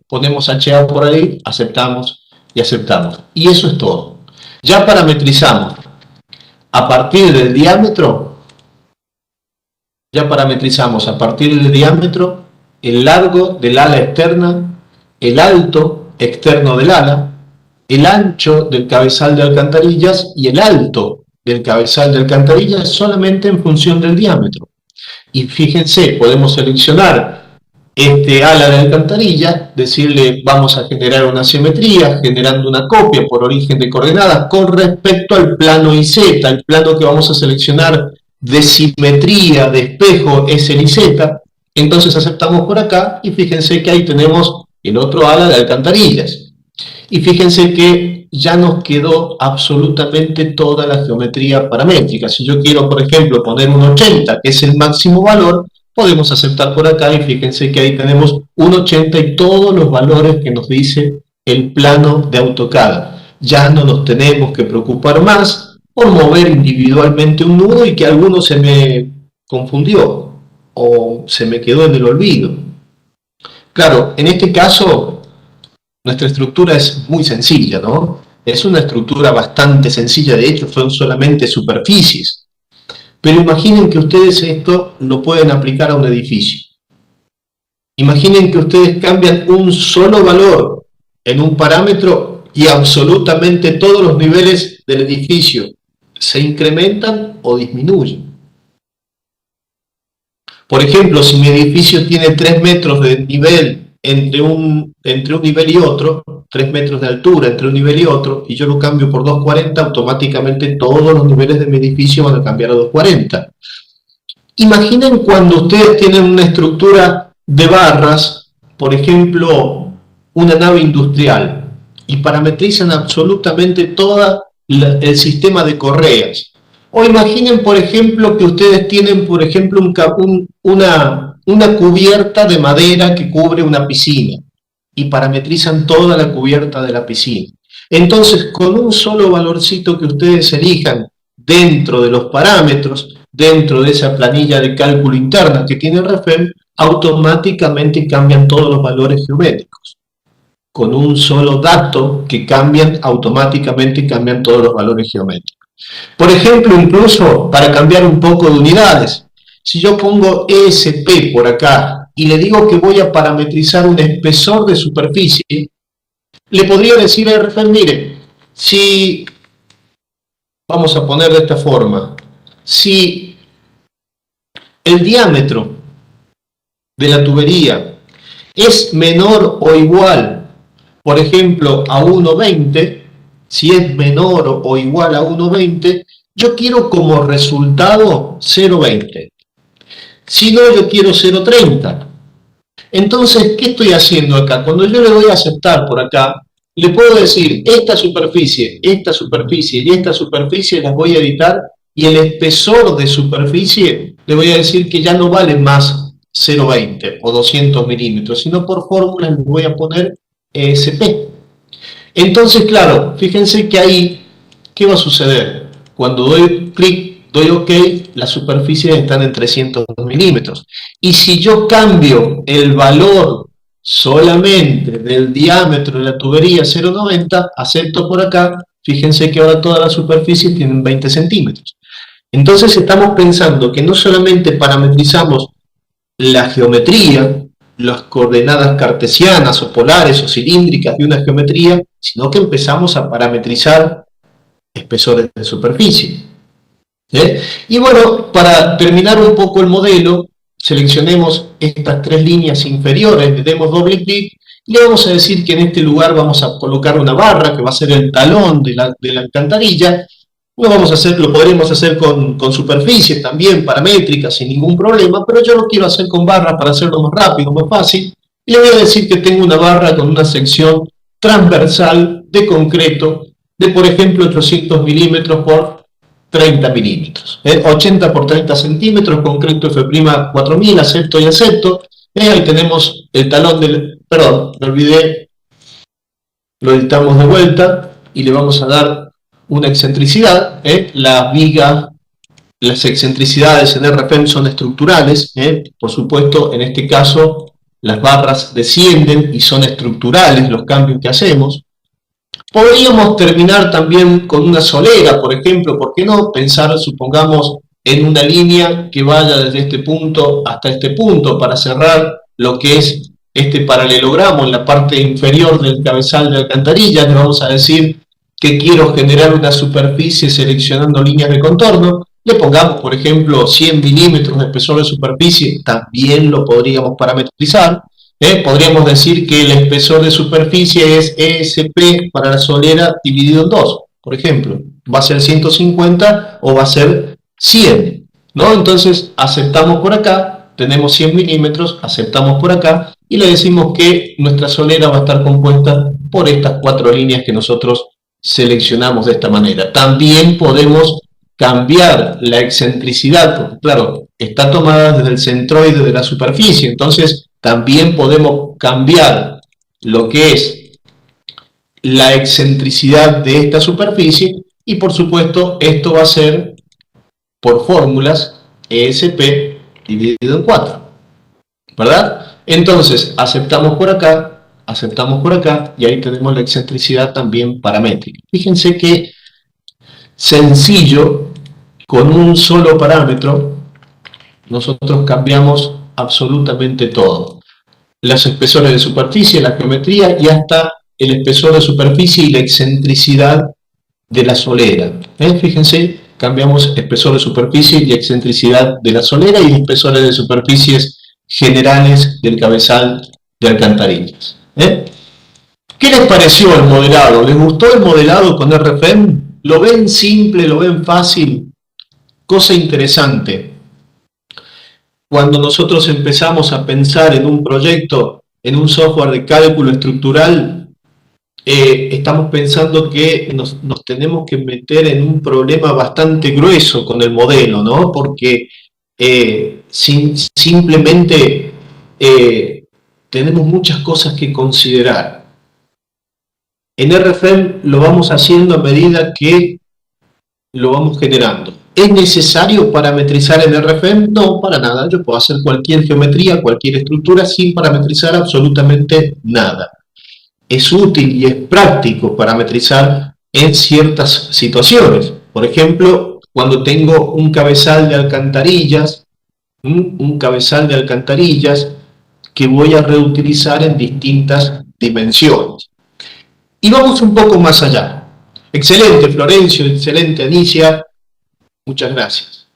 Ponemos HA por ahí, aceptamos y aceptamos. Y eso es todo. Ya parametrizamos a partir del diámetro, el largo del ala externa, el alto externo del ala, el ancho del cabezal de alcantarillas y el alto del cabezal de alcantarillas solamente en función del diámetro. Y fíjense, podemos seleccionar este ala de alcantarilla, decirle vamos a generar una simetría, generando una copia por origen de coordenadas con respecto al plano IZ, el plano que vamos a seleccionar de simetría, de espejo, es el IZ. Entonces aceptamos por acá y fíjense que ahí tenemos el otro ala de alcantarillas. Y fíjense que ya nos quedó absolutamente toda la geometría paramétrica. Si yo quiero, por ejemplo, poner un 80, que es el máximo valor, podemos aceptar por acá y fíjense que ahí tenemos un 80 y todos los valores que nos dice el plano de AutoCAD. Ya no nos tenemos que preocupar más por mover individualmente un nudo y que alguno se me confundió o se me quedó en el olvido. Claro, en este caso nuestra estructura es muy sencilla, ¿no? Es una estructura bastante sencilla, de hecho son solamente superficies. Pero imaginen que ustedes esto lo pueden aplicar a un edificio. Imaginen que ustedes cambian un solo valor en un parámetro y absolutamente todos los niveles del edificio se incrementan o disminuyen. Por ejemplo, si mi edificio tiene 3 metros de nivel entre un nivel y otro, 3 metros de altura entre un nivel y otro, y yo lo cambio por 2,40, automáticamente todos los niveles de mi edificio van a cambiar a 2,40. Imaginen cuando ustedes tienen una estructura de barras, por ejemplo, una nave industrial, y parametrizan absolutamente todo el sistema de correas. O imaginen, por ejemplo, que ustedes tienen, por ejemplo, una cubierta de madera que cubre una piscina y parametrizan toda la cubierta de la piscina. Entonces, con un solo valorcito que ustedes elijan dentro de los parámetros, dentro de esa planilla de cálculo interna que tiene RFEM, automáticamente cambian todos los valores geométricos. Con un solo dato que cambian, automáticamente cambian todos los valores geométricos. Por ejemplo, incluso para cambiar un poco de unidades, si yo pongo ESP por acá y le digo que voy a parametrizar un espesor de superficie, le podría decir a RFEM, mire, si, vamos a poner de esta forma, si el diámetro de la tubería es menor o igual, por ejemplo, a 1,20, si es menor o igual a 1,20, yo quiero como resultado 0,20. Si no, yo quiero 0,30. Entonces, ¿qué estoy haciendo acá? Cuando yo le doy a aceptar por acá, le puedo decir esta superficie y esta superficie las voy a editar y el espesor de superficie le voy a decir que ya no vale más 0,20 o 200 milímetros, sino por fórmula le voy a poner ESP. Entonces, claro, fíjense que ahí, ¿qué va a suceder? Cuando doy clic, doy OK, las superficies están en 300 milímetros. Y si yo cambio el valor solamente del diámetro de la tubería 0,90, acepto por acá, Fíjense que ahora todas las superficies tienen 20 centímetros. Entonces estamos pensando que no solamente parametrizamos la geometría, las coordenadas cartesianas o polares o cilíndricas de una geometría, sino que empezamos a parametrizar espesores de superficie. Y bueno, para terminar un poco el modelo, seleccionemos estas tres líneas inferiores, le demos doble clic y le vamos a decir que en este lugar vamos a colocar una barra que va a ser el talón de la alcantarilla. Lo podremos hacer con superficies también, paramétricas, sin ningún problema, pero yo lo quiero hacer con barra para hacerlo más rápido, más fácil. Y le voy a decir que tengo una barra con una sección transversal de concreto de, por ejemplo, 800 milímetros por 30 milímetros. 80 por 30 centímetros, concreto F'4000, acepto y acepto. Ahí tenemos el talón del... Perdón, me olvidé. Lo editamos de vuelta y le vamos a dar una excentricidad. La viga, las excentricidades en RFEM son estructurales. Por supuesto, en este caso, las barras descienden y son estructurales los cambios que hacemos. Podríamos terminar también con una solera, por ejemplo, ¿por qué no? Pensar, supongamos, en una línea que vaya desde este punto hasta este punto para cerrar lo que es este paralelogramo en la parte inferior del cabezal de alcantarilla. Le vamos a decir que quiero generar una superficie seleccionando líneas de contorno. Le pongamos, por ejemplo, 100 milímetros de espesor de superficie, también lo podríamos parametrizar. Podríamos decir que el espesor de superficie es ESP para la solera dividido en 2, por ejemplo. ¿Va a ser 150 o va a ser 100? ¿No? Entonces aceptamos por acá, tenemos 100 milímetros, aceptamos por acá y le decimos que nuestra solera va a estar compuesta por estas 4 líneas que nosotros seleccionamos de esta manera. También podemos cambiar la excentricidad, porque claro, está tomada desde el centroide de la superficie, entonces también podemos cambiar lo que es la excentricidad de esta superficie y por supuesto esto va a ser por fórmulas ESP dividido en 4, ¿verdad? Entonces aceptamos por acá y ahí tenemos la excentricidad también paramétrica. Fíjense que sencillo, con un solo parámetro nosotros cambiamos absolutamente todo. Los espesores de superficie, la geometría y hasta el espesor de superficie y la excentricidad de la solera. Fíjense, cambiamos espesor de superficie y excentricidad de la solera y espesores de superficies generales del cabezal de alcantarillas. ¿Qué les pareció el modelado? ¿Les gustó el modelado con RFEM? ¿Lo ven simple? ¿Lo ven fácil? Cosa interesante. Cuando nosotros empezamos a pensar en un proyecto, en un software de cálculo estructural, estamos pensando que nos tenemos que meter en un problema bastante grueso con el modelo, ¿no? Porque simplemente tenemos muchas cosas que considerar. En RFEM lo vamos haciendo a medida que lo vamos generando. ¿Es necesario parametrizar en RFEM? No, para nada. Yo puedo hacer cualquier geometría, cualquier estructura sin parametrizar absolutamente nada. Es útil y es práctico parametrizar en ciertas situaciones. Por ejemplo, cuando tengo un cabezal de alcantarillas, que voy a reutilizar en distintas dimensiones. Y vamos un poco más allá. Excelente, Florencio, excelente, Alicia. Muchas gracias.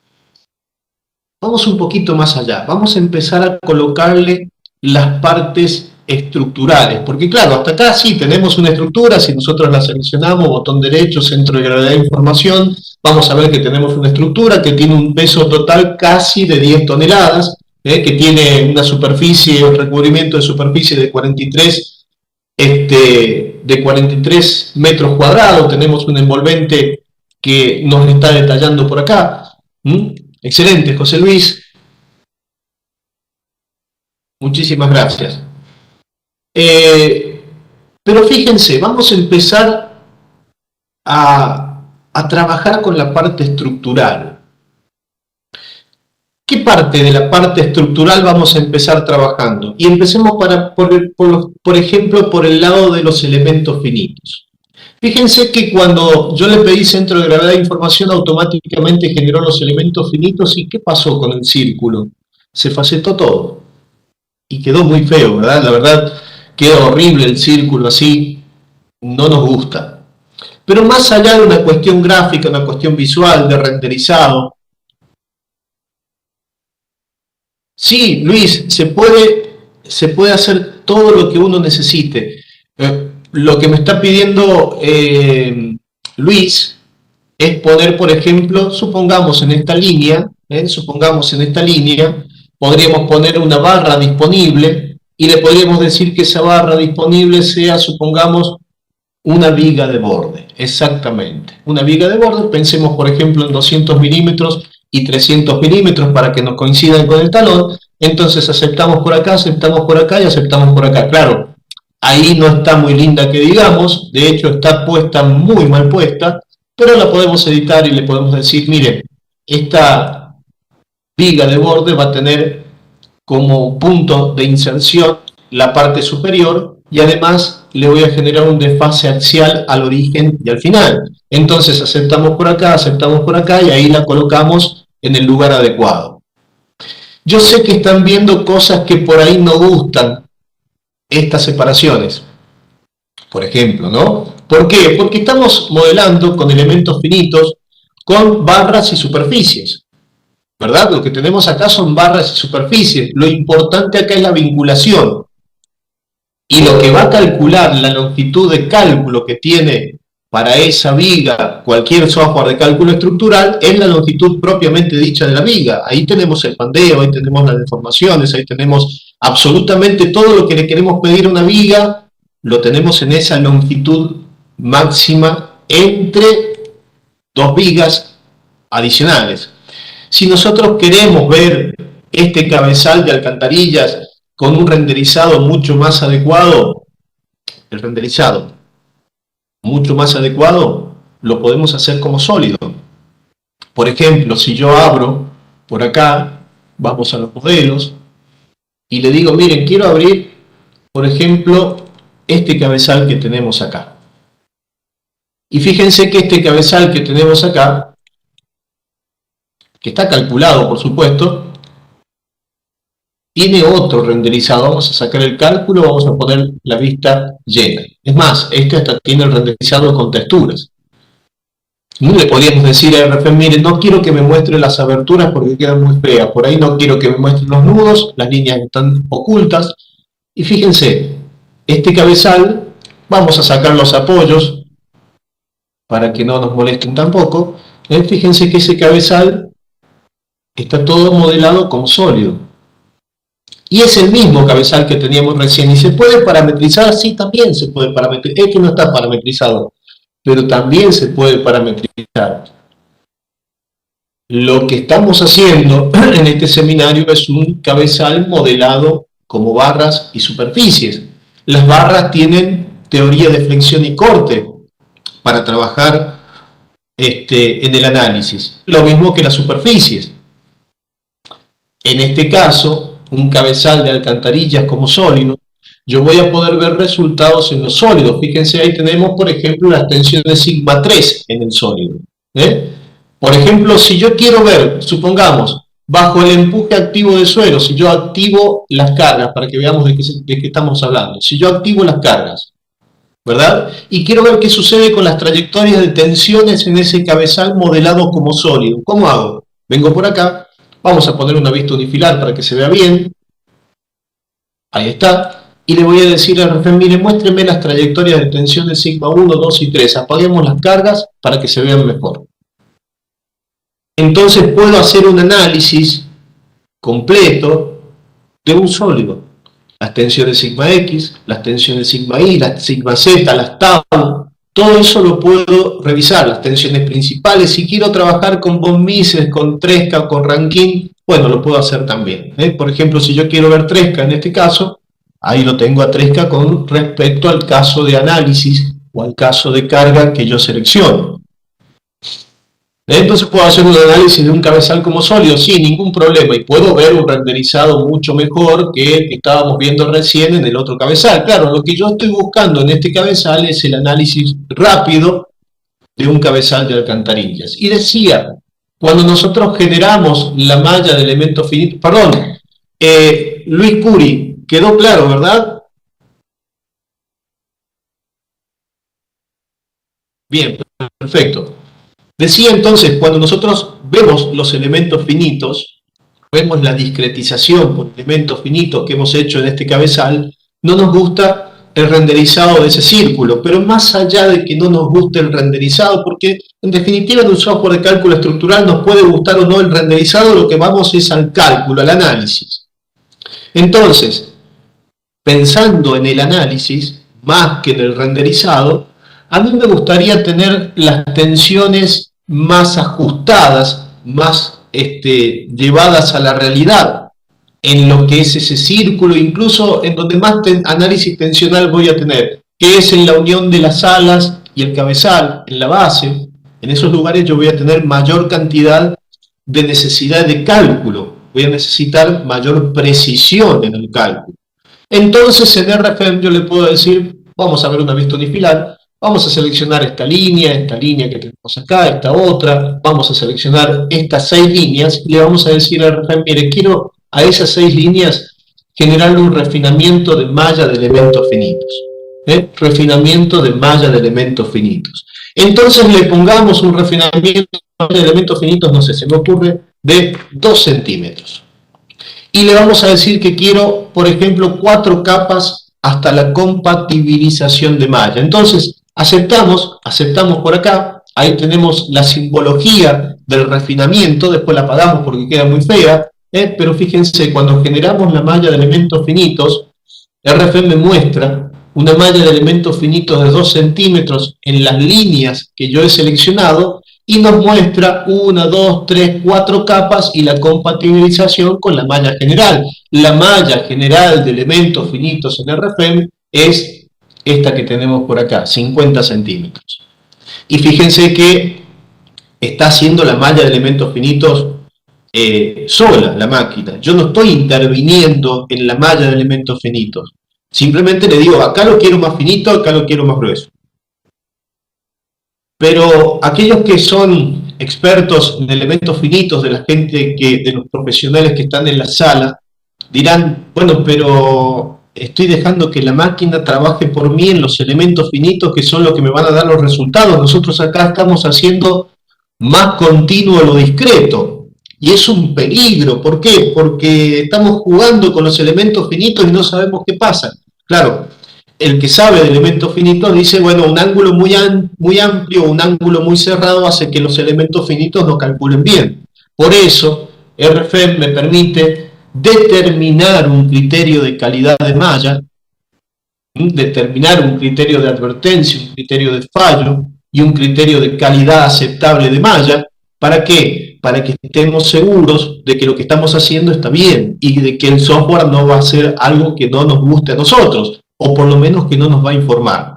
Vamos un poquito más allá. Vamos a empezar a colocarle las partes estructurales. Porque claro, hasta acá sí tenemos una estructura. Si nosotros la seleccionamos, botón derecho, centro de gravedad de información, vamos a ver que tenemos una estructura que tiene un peso total casi de 10 toneladas, que tiene una superficie, un recubrimiento de superficie de 43 metros cuadrados. Tenemos un envolvente que nos está detallando por acá. Excelente, José Luis. Muchísimas gracias. Pero fíjense, vamos a empezar a trabajar con la parte estructural. ¿Qué parte de la parte estructural vamos a empezar trabajando? Y empecemos por ejemplo por el lado de los elementos finitos. Fíjense que cuando yo le pedí centro de gravedad de información, automáticamente generó los elementos finitos. ¿Y qué pasó con el círculo? Se facetó todo. Y quedó muy feo, ¿verdad? La verdad, queda horrible el círculo así. No nos gusta. Pero más allá de una cuestión gráfica, una cuestión visual, de renderizado, sí, Luis, se puede hacer todo lo que uno necesite. Lo que me está pidiendo Luis es poner, por ejemplo, supongamos en esta línea, podríamos poner una barra disponible y le podríamos decir que esa barra disponible sea, supongamos, una viga de borde, exactamente. Una viga de borde, pensemos por ejemplo en 200 milímetros y 300 milímetros para que nos coincidan con el talón. Entonces aceptamos por acá y aceptamos por acá. Claro, ahí no está muy linda que digamos, de hecho está puesta muy mal puesta, pero la podemos editar y le podemos decir, miren, esta viga de borde va a tener como punto de inserción la parte superior y además le voy a generar un desfase axial al origen y al final. Entonces aceptamos por acá y ahí la colocamos en el lugar adecuado. Yo sé que están viendo cosas que por ahí no gustan, estas separaciones, por ejemplo, ¿no? ¿Por qué? Porque estamos modelando con elementos finitos, con barras y superficies, ¿verdad? Lo que tenemos acá son barras y superficies. Lo importante acá es la vinculación. Y lo que va a calcular la longitud de cálculo que tiene para esa viga cualquier software de cálculo estructural es la longitud propiamente dicha de la viga. Ahí tenemos el pandeo, ahí tenemos las deformaciones, ahí tenemos absolutamente todo lo que le queremos pedir a una viga, lo tenemos en esa longitud máxima entre dos vigas adicionales. Si nosotros queremos ver este cabezal de alcantarillas con un renderizado mucho más adecuado, el renderizado mucho más adecuado, lo podemos hacer como sólido. Por ejemplo, si yo abro por acá, vamos a los modelos, y le digo, miren, quiero abrir, por ejemplo, este cabezal que tenemos acá. Y fíjense que este cabezal que tenemos acá, que está calculado, por supuesto, tiene otro renderizado. Vamos a sacar el cálculo, vamos a poner la vista llena. Es más, este hasta tiene el renderizado con texturas. No le podríamos decir a RFM, miren, no quiero que me muestre las aberturas porque quedan muy feas. Por ahí no quiero que me muestre los nudos, las líneas están ocultas. Y fíjense, este cabezal, vamos a sacar los apoyos para que no nos molesten tampoco. Fíjense que ese cabezal está todo modelado como sólido. Y es el mismo cabezal que teníamos recién. ¿Y se puede parametrizar? Sí, también se puede parametrizar. Es que no está parametrizado, pero también se puede parametrizar. Lo que estamos haciendo en este seminario es un cabezal modelado como barras y superficies. Las barras tienen teoría de flexión y corte para trabajar en el análisis. Lo mismo que las superficies. En este caso, un cabezal de alcantarillas como sólido, yo voy a poder ver resultados en los sólidos. Fíjense, ahí tenemos, por ejemplo, las tensiones sigma 3 en el sólido. Por ejemplo, si yo quiero ver, supongamos, bajo el empuje activo de suelo, si yo activo las cargas, para que veamos de qué estamos hablando, si yo activo las cargas, ¿verdad? Y quiero ver qué sucede con las trayectorias de tensiones en ese cabezal modelado como sólido. ¿Cómo hago? Vengo por acá. Vamos a poner una vista unifilar para que se vea bien. Ahí está. Y le voy a decir a RFM, mire, muéstreme las trayectorias de tensión de sigma 1, 2 y 3. Apaguemos las cargas para que se vean mejor. Entonces puedo hacer un análisis completo de un sólido. Las tensiones sigma X, las tensiones sigma Y, las sigma Z, las tau. Todo eso lo puedo revisar, las tensiones principales. Si quiero trabajar con von Mises, con Tresca o con Rankine, bueno, lo puedo hacer también. Por ejemplo, si yo quiero ver Tresca en este caso, ahí lo tengo a Tresca con respecto al caso de análisis o al caso de carga que yo selecciono. Entonces puedo hacer un análisis de un cabezal como sólido, sin ningún problema, y puedo ver un renderizado mucho mejor que el que estábamos viendo recién en el otro cabezal. Claro, lo que yo estoy buscando en este cabezal es el análisis rápido de un cabezal de alcantarillas. Y decía, cuando nosotros generamos la malla de elementos finitos, perdón, Luis Curi, quedó claro, ¿verdad? Bien, perfecto. Decía entonces, cuando nosotros vemos los elementos finitos, vemos la discretización por elementos finitos que hemos hecho en este cabezal, no nos gusta el renderizado de ese círculo, pero más allá de que no nos guste el renderizado, porque en definitiva en un software de cálculo estructural nos puede gustar o no el renderizado, lo que vamos es al cálculo, al análisis. Entonces, pensando en el análisis, más que en el renderizado, a mí me gustaría tener las tensiones más ajustadas, más llevadas a la realidad, en lo que es ese círculo, incluso en donde más análisis tensional voy a tener, que es en la unión de las alas y el cabezal, en la base. En esos lugares yo voy a tener mayor cantidad de necesidad de cálculo, voy a necesitar mayor precisión en el cálculo. Entonces en RFM yo le puedo decir, vamos a ver una vista unifilar, vamos a seleccionar esta línea que tenemos acá, esta otra, vamos a seleccionar estas 6 líneas y le vamos a decir a RFM, mire, quiero a esas 6 líneas generarle un refinamiento de malla de elementos finitos. Refinamiento de malla de elementos finitos. Entonces le pongamos un refinamiento de elementos finitos, no sé, se me ocurre, de 2 centímetros. Y le vamos a decir que quiero, por ejemplo, 4 capas hasta la compatibilización de malla. Entonces, aceptamos por acá, ahí tenemos la simbología del refinamiento, después la apagamos porque queda muy fea, pero fíjense, cuando generamos la malla de elementos finitos, RFM muestra una malla de elementos finitos de 2 centímetros en las líneas que yo he seleccionado, y nos muestra 1, 2, 3, 4 capas y la compatibilización con la malla general. La malla general de elementos finitos en RFM es esta que tenemos por acá, 50 centímetros. Y fíjense que está haciendo la malla de elementos finitos sola, la máquina. Yo no estoy interviniendo en la malla de elementos finitos. Simplemente le digo, acá lo quiero más finito, acá lo quiero más grueso. Pero aquellos que son expertos en elementos finitos, de la gente de los profesionales que están en la sala, dirán, bueno, pero estoy dejando que la máquina trabaje por mí en los elementos finitos que son los que me van a dar los resultados. Nosotros acá estamos haciendo más continuo lo discreto. Y es un peligro. ¿Por qué? Porque estamos jugando con los elementos finitos y no sabemos qué pasa. Claro, el que sabe de elementos finitos dice, bueno, un ángulo muy amplio, un ángulo muy cerrado hace que los elementos finitos no calculen bien. Por eso, RFM me permite determinar un criterio de calidad de malla, determinar un criterio de advertencia, un criterio de fallo y un criterio de calidad aceptable de malla. ¿Para qué? Para que estemos seguros de que lo que estamos haciendo está bien y de que el software no va a hacer algo que no nos guste a nosotros, o por lo menos que no nos va a informar.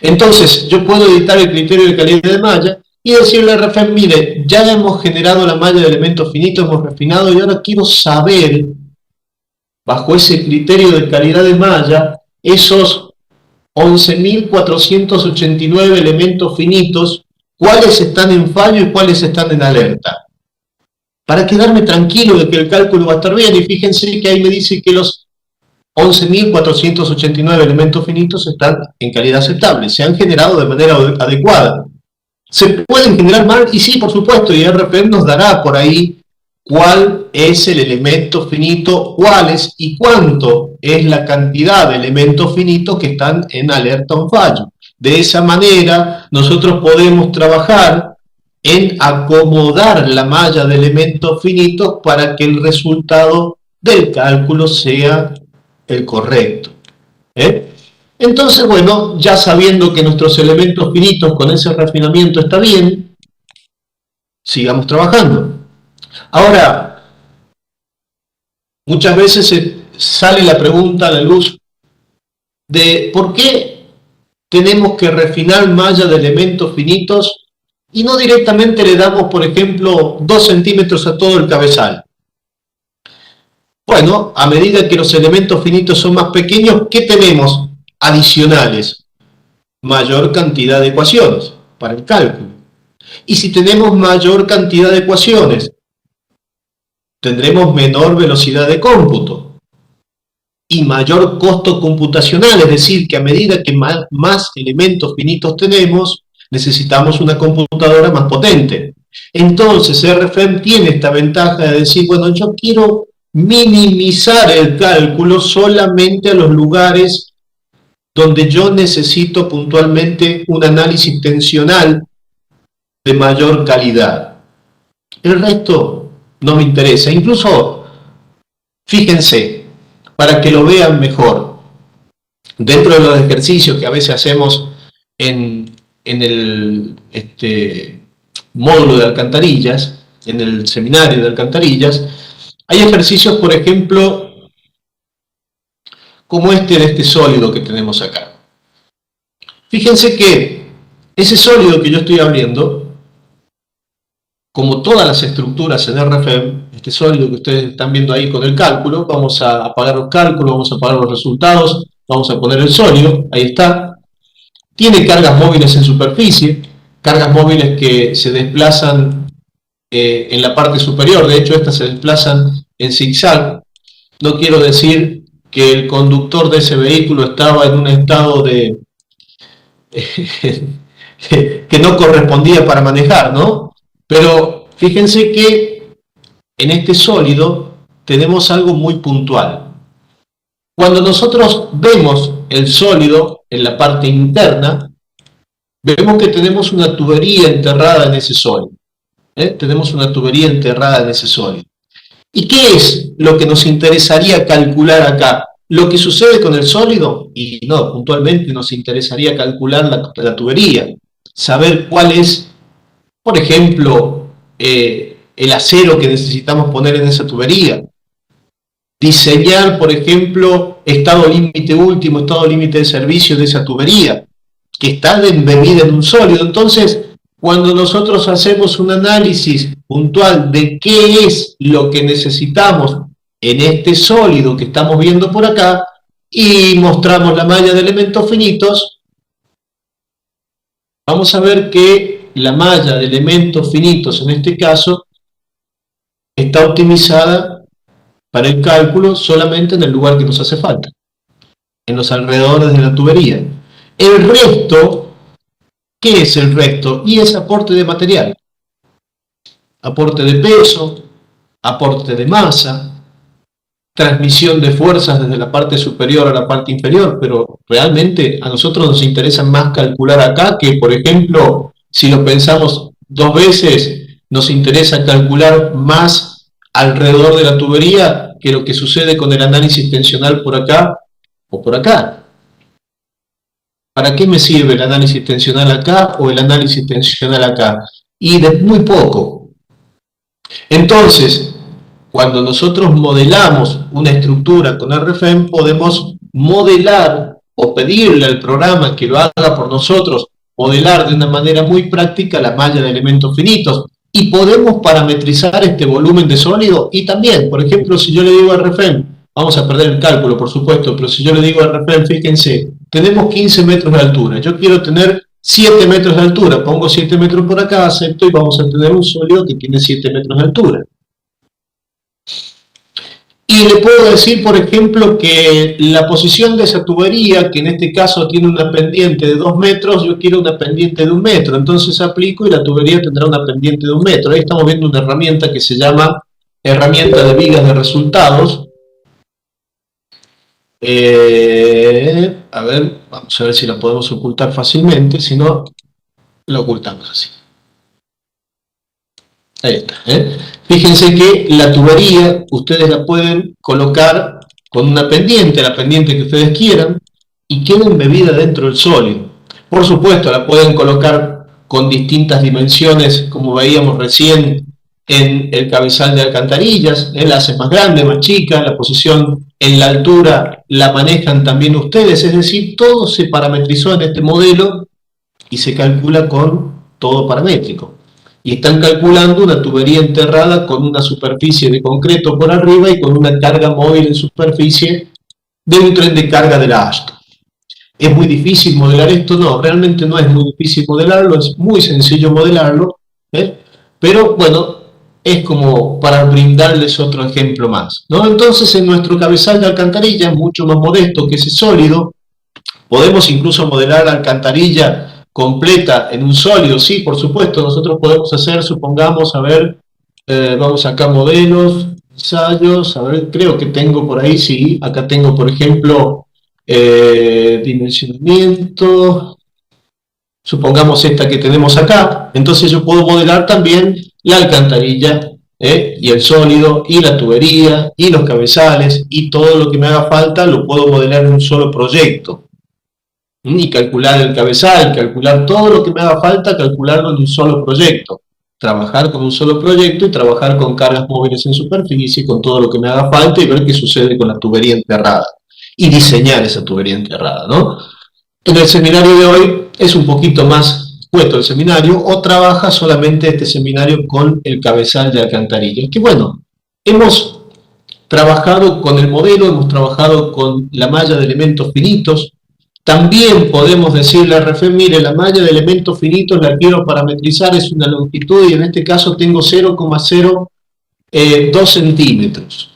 Entonces, yo puedo editar el criterio de calidad de malla y decirle a RFM, mire, ya hemos generado la malla de elementos finitos, hemos refinado y ahora quiero saber, bajo ese criterio de calidad de malla, esos 11.489 elementos finitos, cuáles están en fallo y cuáles están en alerta. Para quedarme tranquilo de que el cálculo va a estar bien, y fíjense que ahí me dice que los 11.489 elementos finitos están en calidad aceptable, se han generado de manera adecuada. ¿Se pueden generar mal? Y sí, por supuesto, y RFM nos dará por ahí cuál es el elemento finito, cuáles y cuánto es la cantidad de elementos finitos que están en alerta o en fallo. De esa manera, nosotros podemos trabajar en acomodar la malla de elementos finitos para que el resultado del cálculo sea el correcto. Entonces, bueno, ya sabiendo que nuestros elementos finitos con ese refinamiento está bien, sigamos trabajando. Ahora, muchas veces sale la pregunta a la luz de por qué tenemos que refinar malla de elementos finitos y no directamente le damos, por ejemplo, 2 centímetros a todo el cabezal. Bueno, a medida que los elementos finitos son más pequeños, ¿qué tenemos adicionales? Mayor cantidad de ecuaciones para el cálculo. Y si tenemos mayor cantidad de ecuaciones, tendremos menor velocidad de cómputo y mayor costo computacional, es decir, que a medida que más elementos finitos tenemos, necesitamos una computadora más potente. Entonces, RFEM tiene esta ventaja de decir, bueno, yo quiero minimizar el cálculo solamente a los lugares donde yo necesito puntualmente un análisis tensional de mayor calidad. El resto no me interesa. Incluso, fíjense, para que lo vean mejor, dentro de los ejercicios que a veces hacemos en el módulo de alcantarillas, en el seminario de alcantarillas, hay ejercicios, por ejemplo, como de este sólido que tenemos acá. Fíjense que ese sólido que yo estoy abriendo, como todas las estructuras en RFEM, este sólido que ustedes están viendo ahí con el cálculo, vamos a apagar los cálculos, vamos a apagar los resultados, vamos a poner el sólido, ahí está. Tiene cargas móviles en superficie, cargas móviles que se desplazan en la parte superior, de hecho estas se desplazan en zigzag. No quiero decir que el conductor de ese vehículo estaba en un estado de que no correspondía para manejar, ¿no? Pero fíjense que en este sólido tenemos algo muy puntual. Cuando nosotros vemos el sólido en la parte interna, vemos que tenemos una tubería enterrada en ese sólido. Tenemos una tubería enterrada en ese sólido. ¿Y qué es lo que nos interesaría calcular acá? ¿Lo que sucede con el sólido? Y no, puntualmente nos interesaría calcular la tubería, saber cuál es, por ejemplo, el acero que necesitamos poner en esa tubería, diseñar, por ejemplo, estado límite último, estado límite de servicio de esa tubería, que está embebida en un sólido. Entonces, cuando nosotros hacemos un análisis puntual de qué es lo que necesitamos en este sólido que estamos viendo por acá, y mostramos la malla de elementos finitos, vamos a ver que la malla de elementos finitos, en este caso, está optimizada para el cálculo solamente en el lugar que nos hace falta, en los alrededores de la tubería. El resto, ¿qué es el resto? Y es aporte de material, aporte de peso, aporte de masa, transmisión de fuerzas desde la parte superior a la parte inferior, pero realmente a nosotros nos interesa más calcular acá que, por ejemplo, si lo pensamos dos veces, nos interesa calcular más alrededor de la tubería que lo que sucede con el análisis tensional por acá o por acá. ¿Para qué me sirve el análisis tensional acá o el análisis tensional acá? Y de muy poco. Entonces, cuando nosotros modelamos una estructura con RFEM, podemos modelar o pedirle al programa que lo haga por nosotros, modelar de una manera muy práctica la malla de elementos finitos. Y podemos parametrizar este volumen de sólido. Y también, por ejemplo, si yo le digo a RFEM, vamos a perder el cálculo, por supuesto, pero si yo le digo a RFEM, fíjense, tenemos 15 metros de altura, yo quiero tener 7 metros de altura, pongo 7 metros por acá, acepto y vamos a tener un sólido que tiene 7 metros de altura. Y le puedo decir, por ejemplo, que la posición de esa tubería, que en este caso tiene una pendiente de 2 metros, yo quiero una pendiente de 1 metro. Entonces aplico y la tubería tendrá una pendiente de 1 metro. Ahí estamos viendo una herramienta que se llama herramienta de vigas de resultados. A ver, vamos a ver si la podemos ocultar fácilmente. Si no, la ocultamos así. Ahí está. Fíjense que la tubería ustedes la pueden colocar con una pendiente, la pendiente que ustedes quieran, y queda embebida dentro del sólido. Por supuesto, la pueden colocar con distintas dimensiones, como veíamos recién en el cabezal de alcantarillas, la hace más grande, más chica, la posición en la altura la manejan también ustedes, es decir, todo se parametrizó en este modelo y se calcula con todo paramétrico. Y están calculando una tubería enterrada con una superficie de concreto por arriba y con una carga móvil en superficie de un tren de carga de la Ashton. ¿Es muy difícil modelar esto? No, realmente no es muy difícil modelarlo, es muy sencillo modelarlo, pero bueno, es como para brindarles otro ejemplo más, ¿no? Entonces, en nuestro cabezal de alcantarilla, mucho más modesto que ese sólido, podemos incluso modelar la alcantarilla completa en un sólido, sí, por supuesto, nosotros podemos hacer, supongamos, a ver, vamos acá modelos, ensayos, a ver, creo que tengo por ahí, sí, acá tengo, por ejemplo, dimensionamiento, supongamos esta que tenemos acá, entonces yo puedo modelar también la alcantarilla, y el sólido, y la tubería, y los cabezales, y todo lo que me haga falta lo puedo modelar en un solo proyecto. Y calcular el cabezal, calcular todo lo que me haga falta, calcularlo en un solo proyecto. Trabajar con un solo proyecto y trabajar con cargas móviles en superficie, con todo lo que me haga falta y ver qué sucede con la tubería enterrada. Y diseñar esa tubería enterrada, ¿no? En el seminario de hoy es un poquito más puesto el seminario, o trabaja solamente este seminario con el cabezal de alcantarilla. Que bueno, hemos trabajado con el modelo, hemos trabajado con la malla de elementos finitos. También podemos decirle a RFEM, mire, la malla de elementos finitos la quiero parametrizar, es una longitud y en este caso tengo 0,02 centímetros.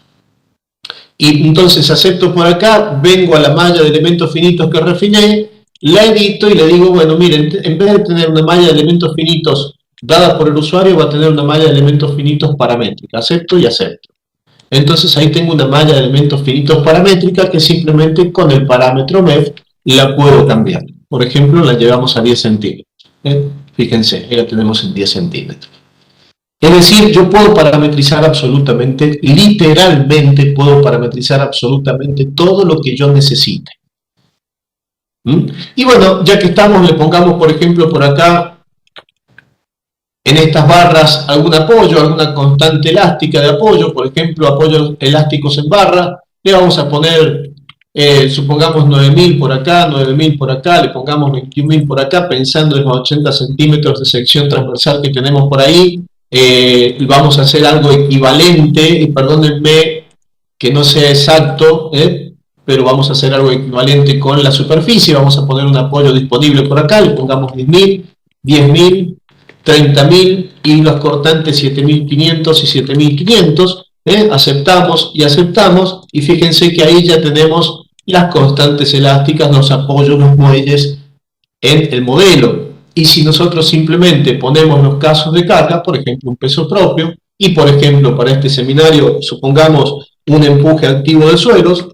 Y entonces acepto por acá, vengo a la malla de elementos finitos que refiné, la edito y le digo, bueno, miren, en vez de tener una malla de elementos finitos dada por el usuario, va a tener una malla de elementos finitos paramétrica. Acepto y acepto. Entonces ahí tengo una malla de elementos finitos paramétrica que simplemente con el parámetro MEF la puedo cambiar. Por ejemplo, la llevamos a 10 centímetros. Fíjense, ahí la tenemos en 10 centímetros. Es decir, yo puedo parametrizar absolutamente, literalmente puedo parametrizar absolutamente todo lo que yo necesite. Y bueno, ya que estamos, le pongamos, por ejemplo, por acá, en estas barras, algún apoyo, alguna constante elástica de apoyo, por ejemplo, apoyos elásticos en barra, le vamos a poner, supongamos 9.000 por acá, 9.000 por acá, le pongamos 21.000 por acá, pensando en los 80 centímetros de sección transversal que tenemos por ahí. Vamos a hacer algo equivalente, y perdónenme que no sea exacto, pero vamos a hacer algo equivalente con la superficie. Vamos a poner un apoyo disponible por acá, le pongamos 10.000, 10.000, 30.000 y los cortantes 7.500 y 7.500. Aceptamos y aceptamos, y fíjense que ahí ya tenemos las constantes elásticas, los apoyos, los muelles en el modelo. Y si nosotros simplemente ponemos los casos de carga, por ejemplo un peso propio, y por ejemplo para este seminario supongamos un empuje activo de suelos,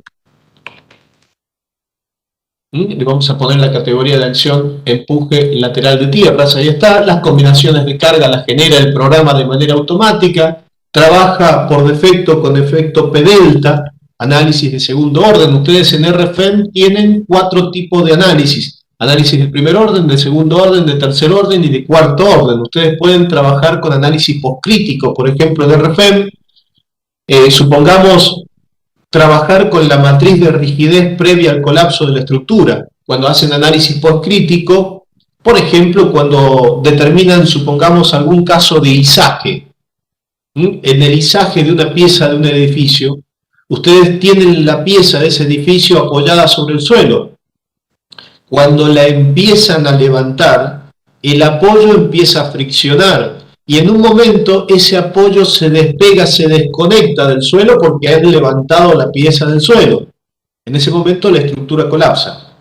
le vamos a poner la categoría de acción empuje lateral de tierras, ahí está, las combinaciones de carga las genera el programa de manera automática, trabaja por defecto con efecto P delta, análisis de segundo orden. Ustedes en RFEM tienen 4 tipos de análisis: análisis de primer orden, de segundo orden, de tercer orden y de cuarto orden. Ustedes pueden trabajar con análisis postcrítico, por ejemplo en RFEM, supongamos trabajar con la matriz de rigidez previa al colapso de la estructura. Cuando hacen análisis postcrítico, por ejemplo, cuando determinan, supongamos, algún caso de izaje, en el izaje de una pieza de un edificio, ustedes tienen la pieza de ese edificio apoyada sobre el suelo. Cuando la empiezan a levantar, el apoyo empieza a friccionar, y en un momento ese apoyo se despega, se desconecta del suelo porque han levantado la pieza del suelo. En ese momento la estructura colapsa.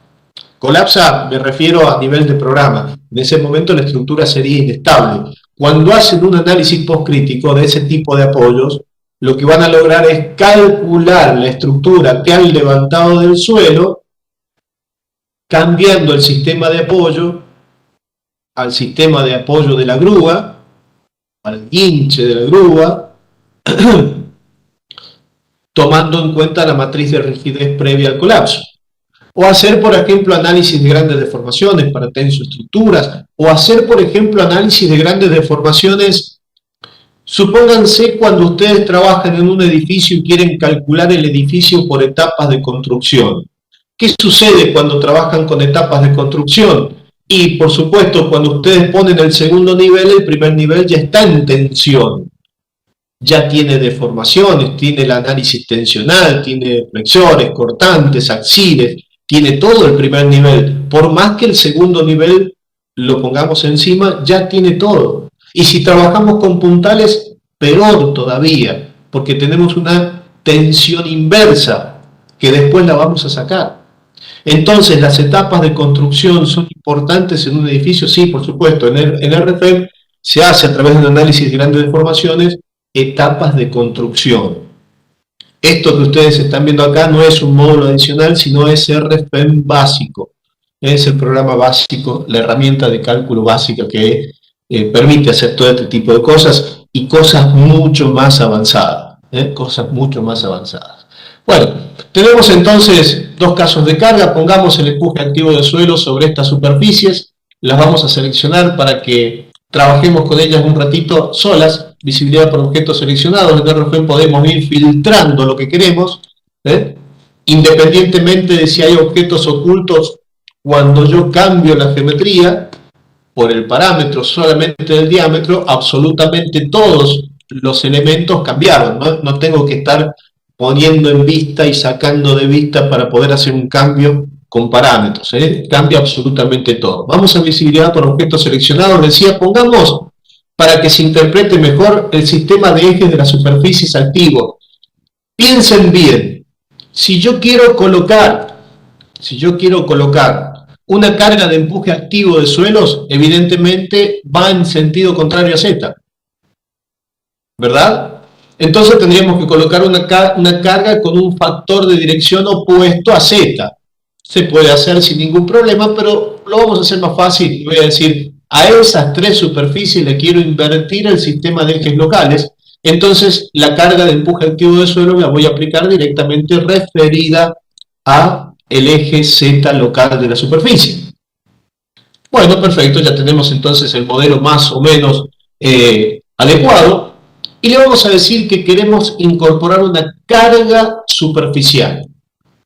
Colapsa, me refiero a nivel de programa. En ese momento la estructura sería inestable. Cuando hacen un análisis postcrítico de ese tipo de apoyos, lo que van a lograr es calcular la estructura que han levantado del suelo, cambiando el sistema de apoyo al sistema de apoyo de la grúa, al guinche de la grúa, tomando en cuenta la matriz de rigidez previa al colapso. O hacer, por ejemplo, análisis de grandes deformaciones para tensoestructuras, o hacer, por ejemplo, análisis de grandes deformaciones. Supónganse cuando ustedes trabajan en un edificio y quieren calcular el edificio por etapas de construcción. ¿Qué sucede cuando trabajan con etapas de construcción? Y por supuesto, cuando ustedes ponen el segundo nivel, el primer nivel ya está en tensión. Ya tiene deformaciones, tiene el análisis tensional, tiene flexores, cortantes, axiles, tiene todo el primer nivel. Por más que el segundo nivel lo pongamos encima, ya tiene todo. Y si trabajamos con puntales, peor todavía, porque tenemos una tensión inversa que después la vamos a sacar. Entonces, ¿las etapas de construcción son importantes en un edificio? Sí, por supuesto. En RFEM se hace a través de un análisis de grandes deformaciones etapas de construcción. Esto que ustedes están viendo acá no es un módulo adicional, sino es RFEM básico. Es el programa básico, la herramienta de cálculo básica que permite hacer todo este tipo de cosas y cosas mucho más avanzadas. Cosas mucho más avanzadas. Bueno, tenemos entonces dos casos de carga. Pongamos el empuje activo de suelo sobre estas superficies. Las vamos a seleccionar para que trabajemos con ellas un ratito solas. Visibilidad por objetos seleccionados. En RFEM podemos ir filtrando lo que queremos, independientemente de si hay objetos ocultos. Cuando yo cambio la geometría por el parámetro solamente del diámetro, absolutamente todos los elementos cambiaron. No tengo que estar poniendo en vista y sacando de vista para poder hacer un cambio con parámetros. Cambia absolutamente todo. Vamos a visibilidad por objetos seleccionados. Decía, pongamos, para que se interprete mejor, el sistema de ejes de las superficies activo. Piensen bien, si yo quiero colocar una carga de empuje activo de suelos, evidentemente va en sentido contrario a Z, ¿verdad? Entonces tendríamos que colocar una carga con un factor de dirección opuesto a Z. Se puede hacer sin ningún problema, pero lo vamos a hacer más fácil. Voy a decir, a esas tres superficies le quiero invertir el sistema de ejes locales. Entonces la carga de empuje activo de suelo la voy a aplicar directamente referida a el eje Z local de la superficie. Bueno, perfecto, ya tenemos entonces el modelo más o menos adecuado. Y le vamos a decir que queremos incorporar una carga superficial.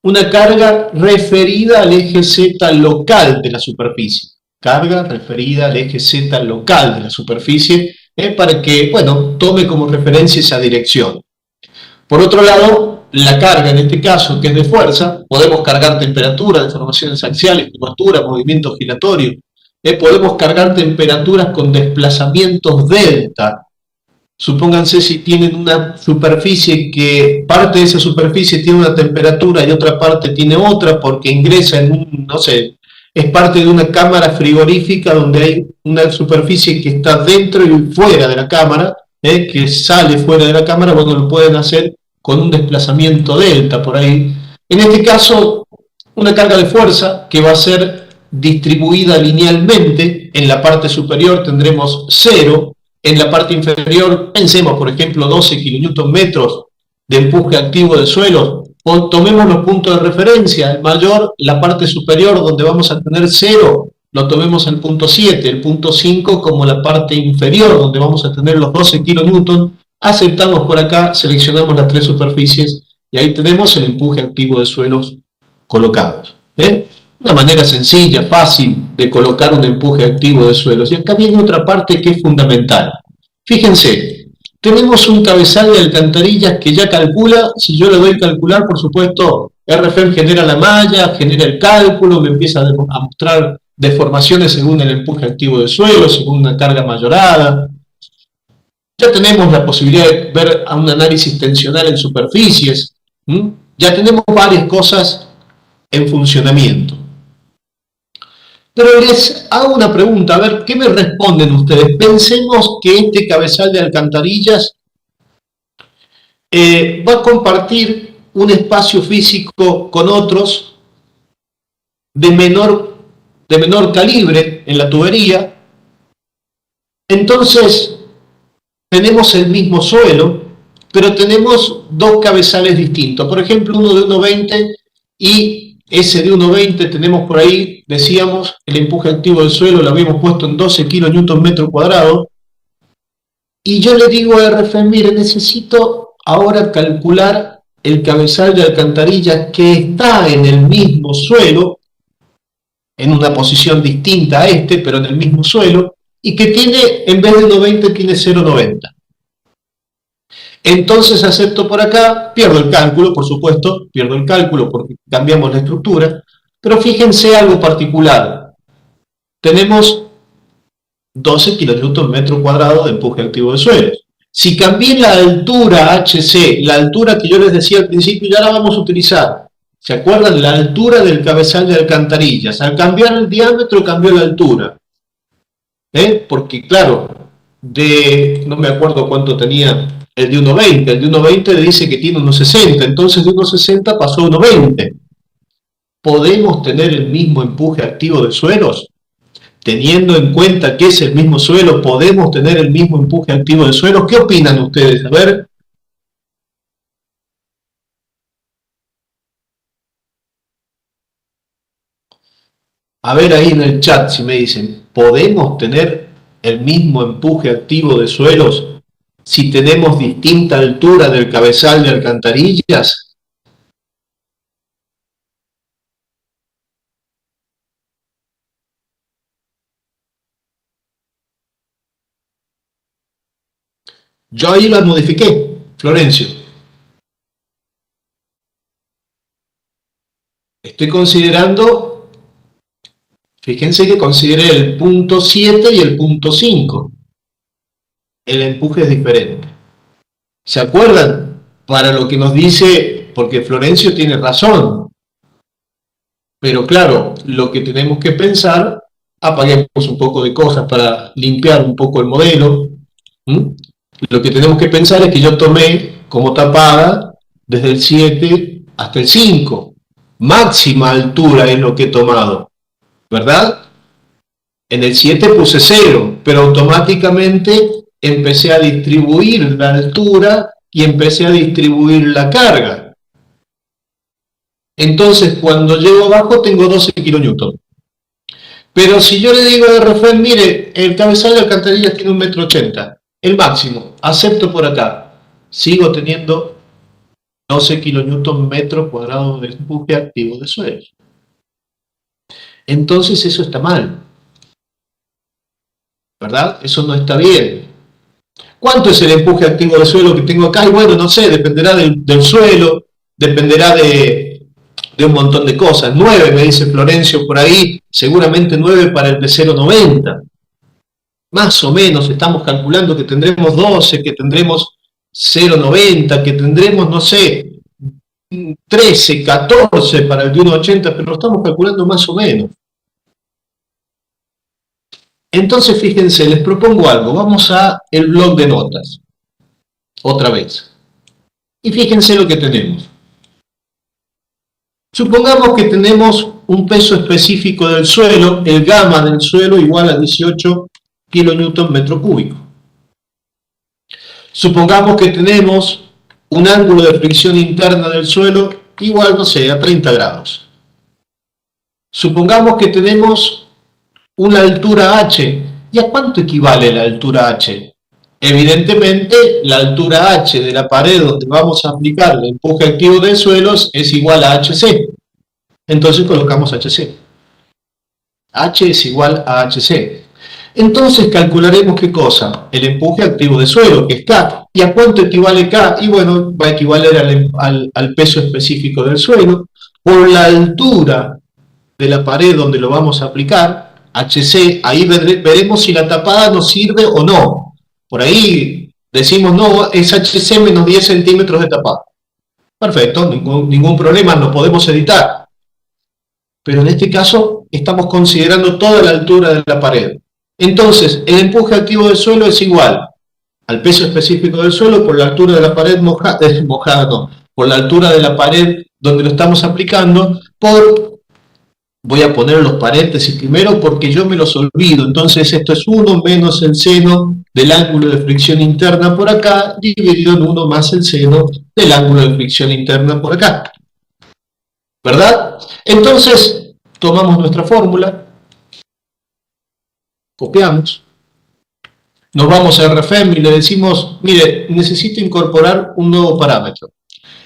Una carga referida al eje Z local de la superficie. Carga referida al eje Z local de la superficie, para que, bueno, tome como referencia esa dirección. Por otro lado, la carga en este caso, que es de fuerza, podemos cargar temperatura, deformaciones axiales, curvatura, movimiento giratorio. Podemos cargar temperaturas con desplazamientos delta. Supónganse si tienen una superficie que parte de esa superficie tiene una temperatura y otra parte tiene otra porque ingresa en un, no sé, es parte de una cámara frigorífica donde hay una superficie que está dentro y fuera de la cámara, que sale fuera de la cámara. Bueno, lo pueden hacer con un desplazamiento delta por ahí. En este caso, una carga de fuerza que va a ser distribuida linealmente. En la parte superior tendremos 0. En la parte inferior, pensemos, por ejemplo, 12 kN de empuje activo de suelo. O tomemos los puntos de referencia. El mayor, la parte superior, donde vamos a tener 0, lo tomemos el punto 7. El punto 5 como la parte inferior, donde vamos a tener los 12 kN. Aceptamos por acá, seleccionamos las tres superficies y ahí tenemos el empuje activo de suelos colocados. Una manera sencilla, fácil de colocar un empuje activo de suelos. Y acá viene otra parte que es fundamental. Fíjense, tenemos un cabezal de alcantarillas que ya calcula. Si yo le doy calcular, por supuesto, RFEM genera la malla, genera el cálculo, me empieza a mostrar deformaciones según el empuje activo de suelo, según una carga mayorada. Ya tenemos la posibilidad de ver un análisis tensional en superficies. Ya tenemos varias cosas en funcionamiento. Pero les hago una pregunta, a ver, ¿qué me responden ustedes? Pensemos que este cabezal de alcantarillas va a compartir un espacio físico con otros de menor calibre en la tubería. Entonces, tenemos el mismo suelo, pero tenemos dos cabezales distintos. Por ejemplo, uno de 1,20 y ese de 1,20 tenemos por ahí, decíamos, el empuje activo del suelo lo habíamos puesto en 12 kN/m². Y yo le digo a RFEM, mire, necesito ahora calcular el cabezal de alcantarilla que está en el mismo suelo en una posición distinta a este, pero en el mismo suelo, y que tiene, en vez de 1,20, tiene 0,90. Entonces acepto por acá, pierdo el cálculo, por supuesto, pierdo el cálculo porque cambiamos la estructura, pero fíjense algo particular. Tenemos 12 kilonewton metro cuadrado de empuje activo de suelo. Si cambié la altura HC, la altura que yo les decía al principio, ya la vamos a utilizar. ¿Se acuerdan? La altura del cabezal de alcantarillas. Al cambiar el diámetro, cambió la altura. Porque, claro, no me acuerdo cuánto tenía el de 1,20. El de 1,20 le dice que tiene 1,60. Entonces de 1,60 pasó a 1,20. ¿Podemos tener el mismo empuje activo de suelos? Teniendo en cuenta que es el mismo suelo, ¿podemos tener el mismo empuje activo de suelos? ¿Qué opinan ustedes? A ver ahí en el chat si me dicen, ¿podemos tener el mismo empuje activo de suelos si tenemos distinta altura del cabezal de alcantarillas? Yo ahí la modifiqué, Florencio. Estoy considerando, fíjense que consideré el punto 7 y el punto 5. El empuje es diferente. ¿Se acuerdan? Para lo que nos dice, porque Florencio tiene razón, pero claro, lo que tenemos que pensar, apaguemos un poco de cosas para limpiar un poco el modelo. Lo que tenemos que pensar es que yo tomé como tapada desde el 7 hasta el 5. Máxima altura es lo que he tomado, ¿verdad? En el 7 puse 0, pero automáticamente empecé a distribuir la altura y empecé a distribuir la carga. Entonces, cuando llego abajo tengo 12 kilonewton. Pero si yo le digo a Rafael, mire, el cabezal de alcantarillas tiene 1,80 m, el máximo, acepto por acá, sigo teniendo 12 kilonewton metro cuadrado de empuje activo de suelo. Entonces eso está mal, ¿verdad? Eso no está bien. ¿Cuánto es el empuje activo de suelo que tengo acá? Y bueno, no sé, dependerá del suelo, dependerá de un montón de cosas. 9, me dice Florencio por ahí, seguramente 9 para el de 0,90. Más o menos estamos calculando que tendremos 12, que tendremos 0,90, que tendremos, no sé, 13, 14 para el de 1,80, pero lo estamos calculando más o menos. Entonces, fíjense, les propongo algo. Vamos a el blog de notas. Otra vez. Y fíjense lo que tenemos. Supongamos que tenemos un peso específico del suelo, el gamma del suelo igual a 18 kilonewton metro cúbico. Supongamos que tenemos un ángulo de fricción interna del suelo igual, no sé, a 30 grados. Supongamos que tenemos una altura h. ¿Y a cuánto equivale la altura h? Evidentemente, la altura h de la pared donde vamos a aplicar el empuje activo de suelos es igual a hc. Entonces colocamos hc. H es igual a hc. Entonces calcularemos qué cosa, el empuje activo de suelo, que es K. ¿Y a cuánto equivale K? Y bueno, va a equivaler al peso específico del suelo, por la altura de la pared donde lo vamos a aplicar, HC, ahí veremos si la tapada nos sirve o no. Por ahí decimos, no, es HC menos 10 centímetros de tapada. Perfecto, ningún problema, lo podemos editar. Pero en este caso estamos considerando toda la altura de la pared. Entonces, el empuje activo del suelo es igual al peso específico del suelo por la altura de la pared mojada, no, por la altura de la pared donde lo estamos aplicando, voy a poner los paréntesis primero porque yo me los olvido, entonces esto es 1 menos el seno del ángulo de fricción interna por acá, dividido en 1 más el seno del ángulo de fricción interna por acá. ¿Verdad? Entonces, tomamos nuestra fórmula, copiamos, nos vamos a RFEM y le decimos, mire, necesito incorporar un nuevo parámetro.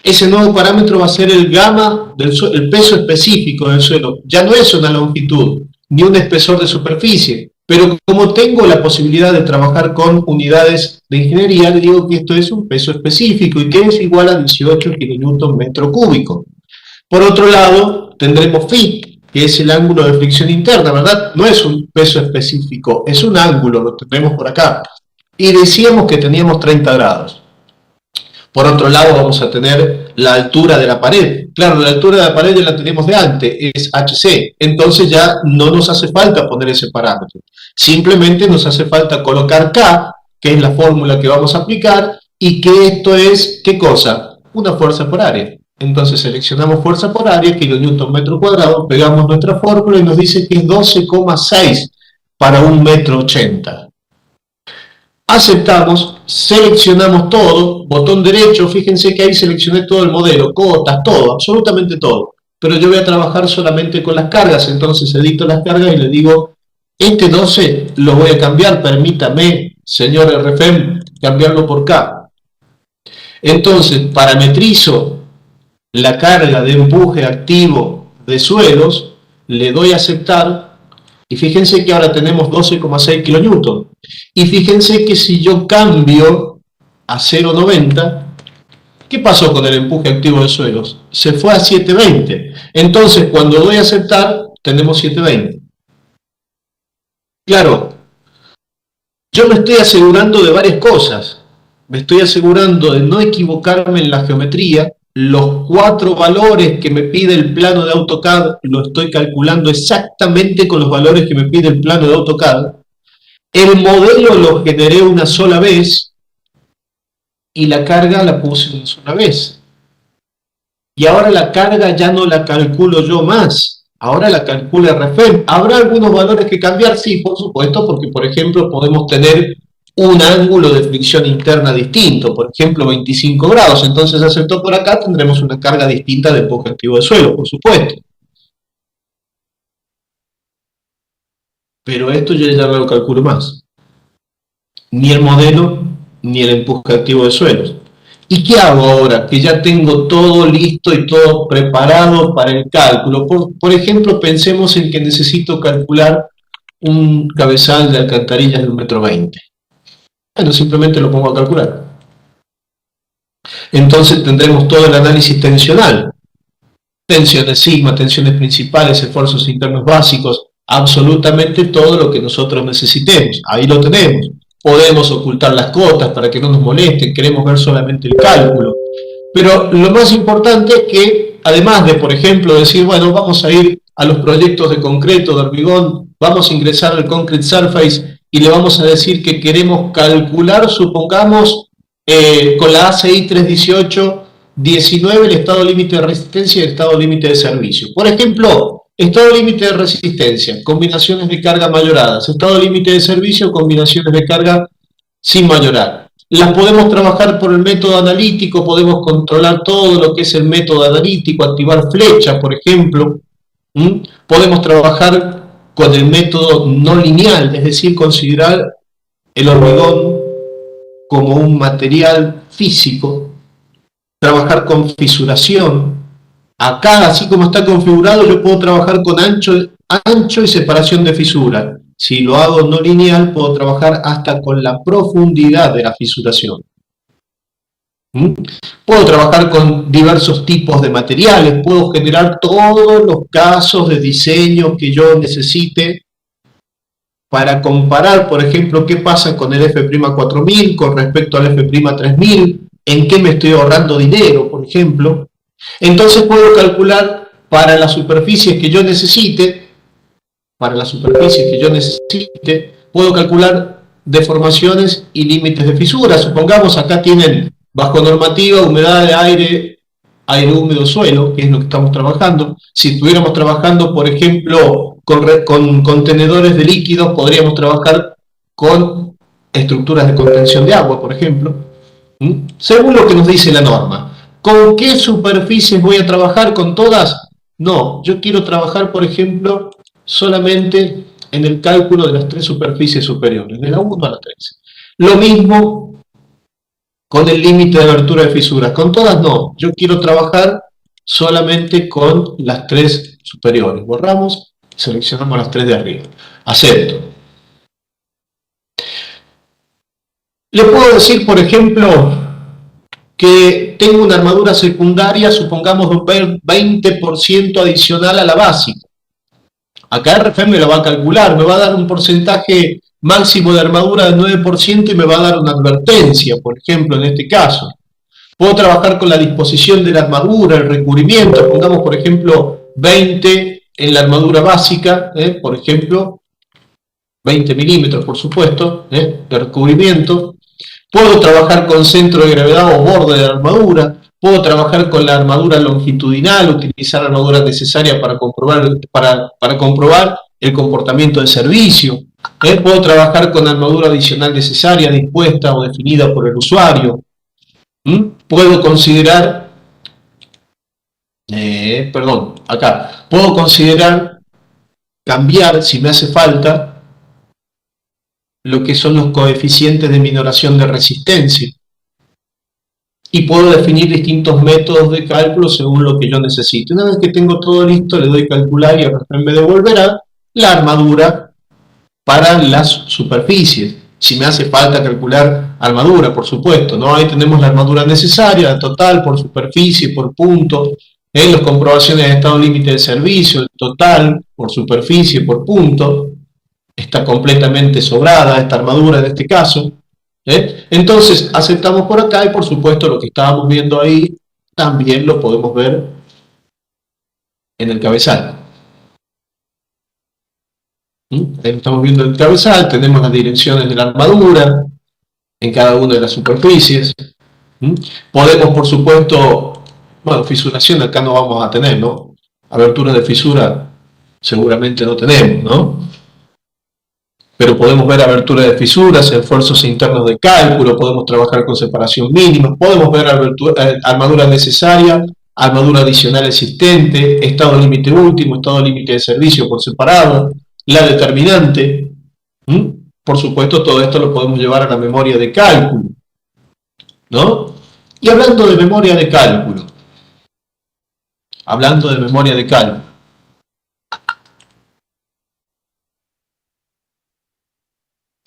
Ese nuevo parámetro va a ser el gamma, el peso específico del suelo. Ya no es una longitud, ni un espesor de superficie. Pero como tengo la posibilidad de trabajar con unidades de ingeniería, le digo que esto es un peso específico y que es igual a 18 kilonewton metro cúbico. Por otro lado, tendremos phi, que es el ángulo de fricción interna, ¿verdad? No es un peso específico, es un ángulo, lo tendremos por acá. Y decíamos que teníamos 30 grados. Por otro lado, vamos a tener la altura de la pared. Claro, la altura de la pared ya la tenemos de antes, es HC. Entonces ya no nos hace falta poner ese parámetro. Simplemente nos hace falta colocar K, que es la fórmula que vamos a aplicar, y que esto es, ¿qué cosa? Una fuerza por área. Entonces seleccionamos fuerza por área, kilonewton metro cuadrado, pegamos nuestra fórmula y nos dice que es 12,6 para 1,80 m. Aceptamos, seleccionamos todo, botón derecho, fíjense que ahí seleccioné todo el modelo, cotas, todo, absolutamente todo. Pero yo voy a trabajar solamente con las cargas, entonces edito las cargas y le digo, este 12 lo voy a cambiar, permítame, señor RFM, cambiarlo por K. Entonces, parametrizo la carga de empuje activo de suelos, le doy a aceptar, y fíjense que ahora tenemos 12,6 kilonewton. Y fíjense que si yo cambio a 0,90, ¿qué pasó con el empuje activo de suelos? Se fue a 720. Entonces, cuando doy a aceptar, tenemos 720. Claro, yo me estoy asegurando de varias cosas. Me estoy asegurando de no equivocarme en la geometría. Los 4 valores que me pide el plano de AutoCAD lo estoy calculando exactamente con los valores que me pide el plano de AutoCAD. El modelo lo generé una sola vez y la carga la puse una sola vez. Y ahora la carga ya no la calculo yo más. Ahora la calcula RFM. ¿Habrá algunos valores que cambiar? Sí, por supuesto, porque por ejemplo podemos tener un ángulo de fricción interna distinto, por ejemplo 25 grados, entonces aceptó por acá, tendremos una carga distinta de empuje activo de suelo, por supuesto. Pero esto yo ya no lo calculo más. Ni el modelo, ni el empuje activo de suelos. ¿Y qué hago ahora? Que ya tengo todo listo y todo preparado para el cálculo. Por ejemplo, pensemos en que necesito calcular un cabezal de alcantarillas de 1,20 m. Bueno, simplemente lo pongo a calcular. Entonces tendremos todo el análisis tensional. Tensiones sigma, tensiones principales, esfuerzos internos básicos, absolutamente todo lo que nosotros necesitemos. Ahí lo tenemos. Podemos ocultar las cotas para que no nos molesten, queremos ver solamente el cálculo. Pero lo más importante es que, además de, por ejemplo, decir, bueno, vamos a ir a los proyectos de concreto, de hormigón, vamos a ingresar al Concrete Surface y le vamos a decir que queremos calcular, supongamos, con la ACI 318-19 el estado límite de resistencia y el estado límite de servicio. Por ejemplo, estado límite de resistencia, combinaciones de carga mayoradas. Estado límite de servicio, combinaciones de carga sin mayorar. Las podemos trabajar por el método analítico, podemos controlar todo lo que es el método analítico, activar flechas, por ejemplo. Podemos trabajar con el método no lineal, es decir, considerar el hormigón como un material físico, trabajar con fisuración. Acá, así como está configurado, yo puedo trabajar con ancho y separación de fisura. Si lo hago no lineal, puedo trabajar hasta con la profundidad de la fisuración. Puedo trabajar con diversos tipos de materiales, puedo generar todos los casos de diseño que yo necesite para comparar, por ejemplo, qué pasa con el F'4000 con respecto al F'3000, en qué me estoy ahorrando dinero, por ejemplo. Entonces puedo calcular para las superficies que yo necesite, puedo calcular deformaciones y límites de fisura. Supongamos acá tienen bajo normativa, humedad de aire, aire húmedo, suelo, que es lo que estamos trabajando. Si estuviéramos trabajando, por ejemplo, con contenedores de líquidos, podríamos trabajar con estructuras de contención de agua, por ejemplo. Según lo que nos dice la norma. ¿Con qué superficies voy a trabajar? ¿Con todas? No, yo quiero trabajar, por ejemplo, solamente en el cálculo de las 3 superficies superiores, de la 1 a la 3. Lo mismo con el límite de abertura de fisuras. Con todas no, yo quiero trabajar solamente con las 3 superiores. Borramos, seleccionamos las 3 de arriba. Acepto. Le puedo decir, por ejemplo, que tengo una armadura secundaria, supongamos de un 20% adicional a la básica. Acá RFM me lo va a calcular, me va a dar un porcentaje máximo de armadura del 9% y me va a dar una advertencia, por ejemplo, en este caso. Puedo trabajar con la disposición de la armadura, el recubrimiento, pongamos por ejemplo 20 en la armadura básica, por ejemplo, 20 milímetros por supuesto, de recubrimiento. Puedo trabajar con centro de gravedad o borde de la armadura, puedo trabajar con la armadura longitudinal, utilizar la armadura necesaria para comprobar el comportamiento de servicio. Puedo trabajar con puedo necesaria, dispuesta o definida por el usuario. Puedo considerar, puedo considerar cambiar, si me hace falta, lo que son los coeficientes de minoración de resistencia. Y puedo definir distintos métodos de cálculo según lo que yo necesite. Una vez que tengo todo listo, le doy calcular y RFM me devolverá la armadura para las superficies. Si me hace falta calcular armadura, por supuesto, ¿no? Ahí tenemos la armadura necesaria, la total, por superficie, por punto, las comprobaciones de estado límite de servicio, el total, por superficie, por punto, está completamente sobrada esta armadura en este caso. Entonces aceptamos por acá y por supuesto lo que estábamos viendo ahí también lo podemos ver en el cabezal. Estamos viendo el cabezal, tenemos las direcciones de la armadura en cada una de las superficies. Podemos por supuesto, bueno, fisuración acá no vamos a tener, ¿no? Abertura de fisura seguramente no tenemos, ¿no? Pero podemos ver abertura de fisuras, esfuerzos internos de cálculo, podemos trabajar con separación mínima, podemos ver armadura necesaria, armadura adicional existente, estado límite último, estado límite de servicio por separado, la determinante. Por supuesto, todo esto lo podemos llevar a la memoria de cálculo, ¿no? Y hablando de memoria de cálculo,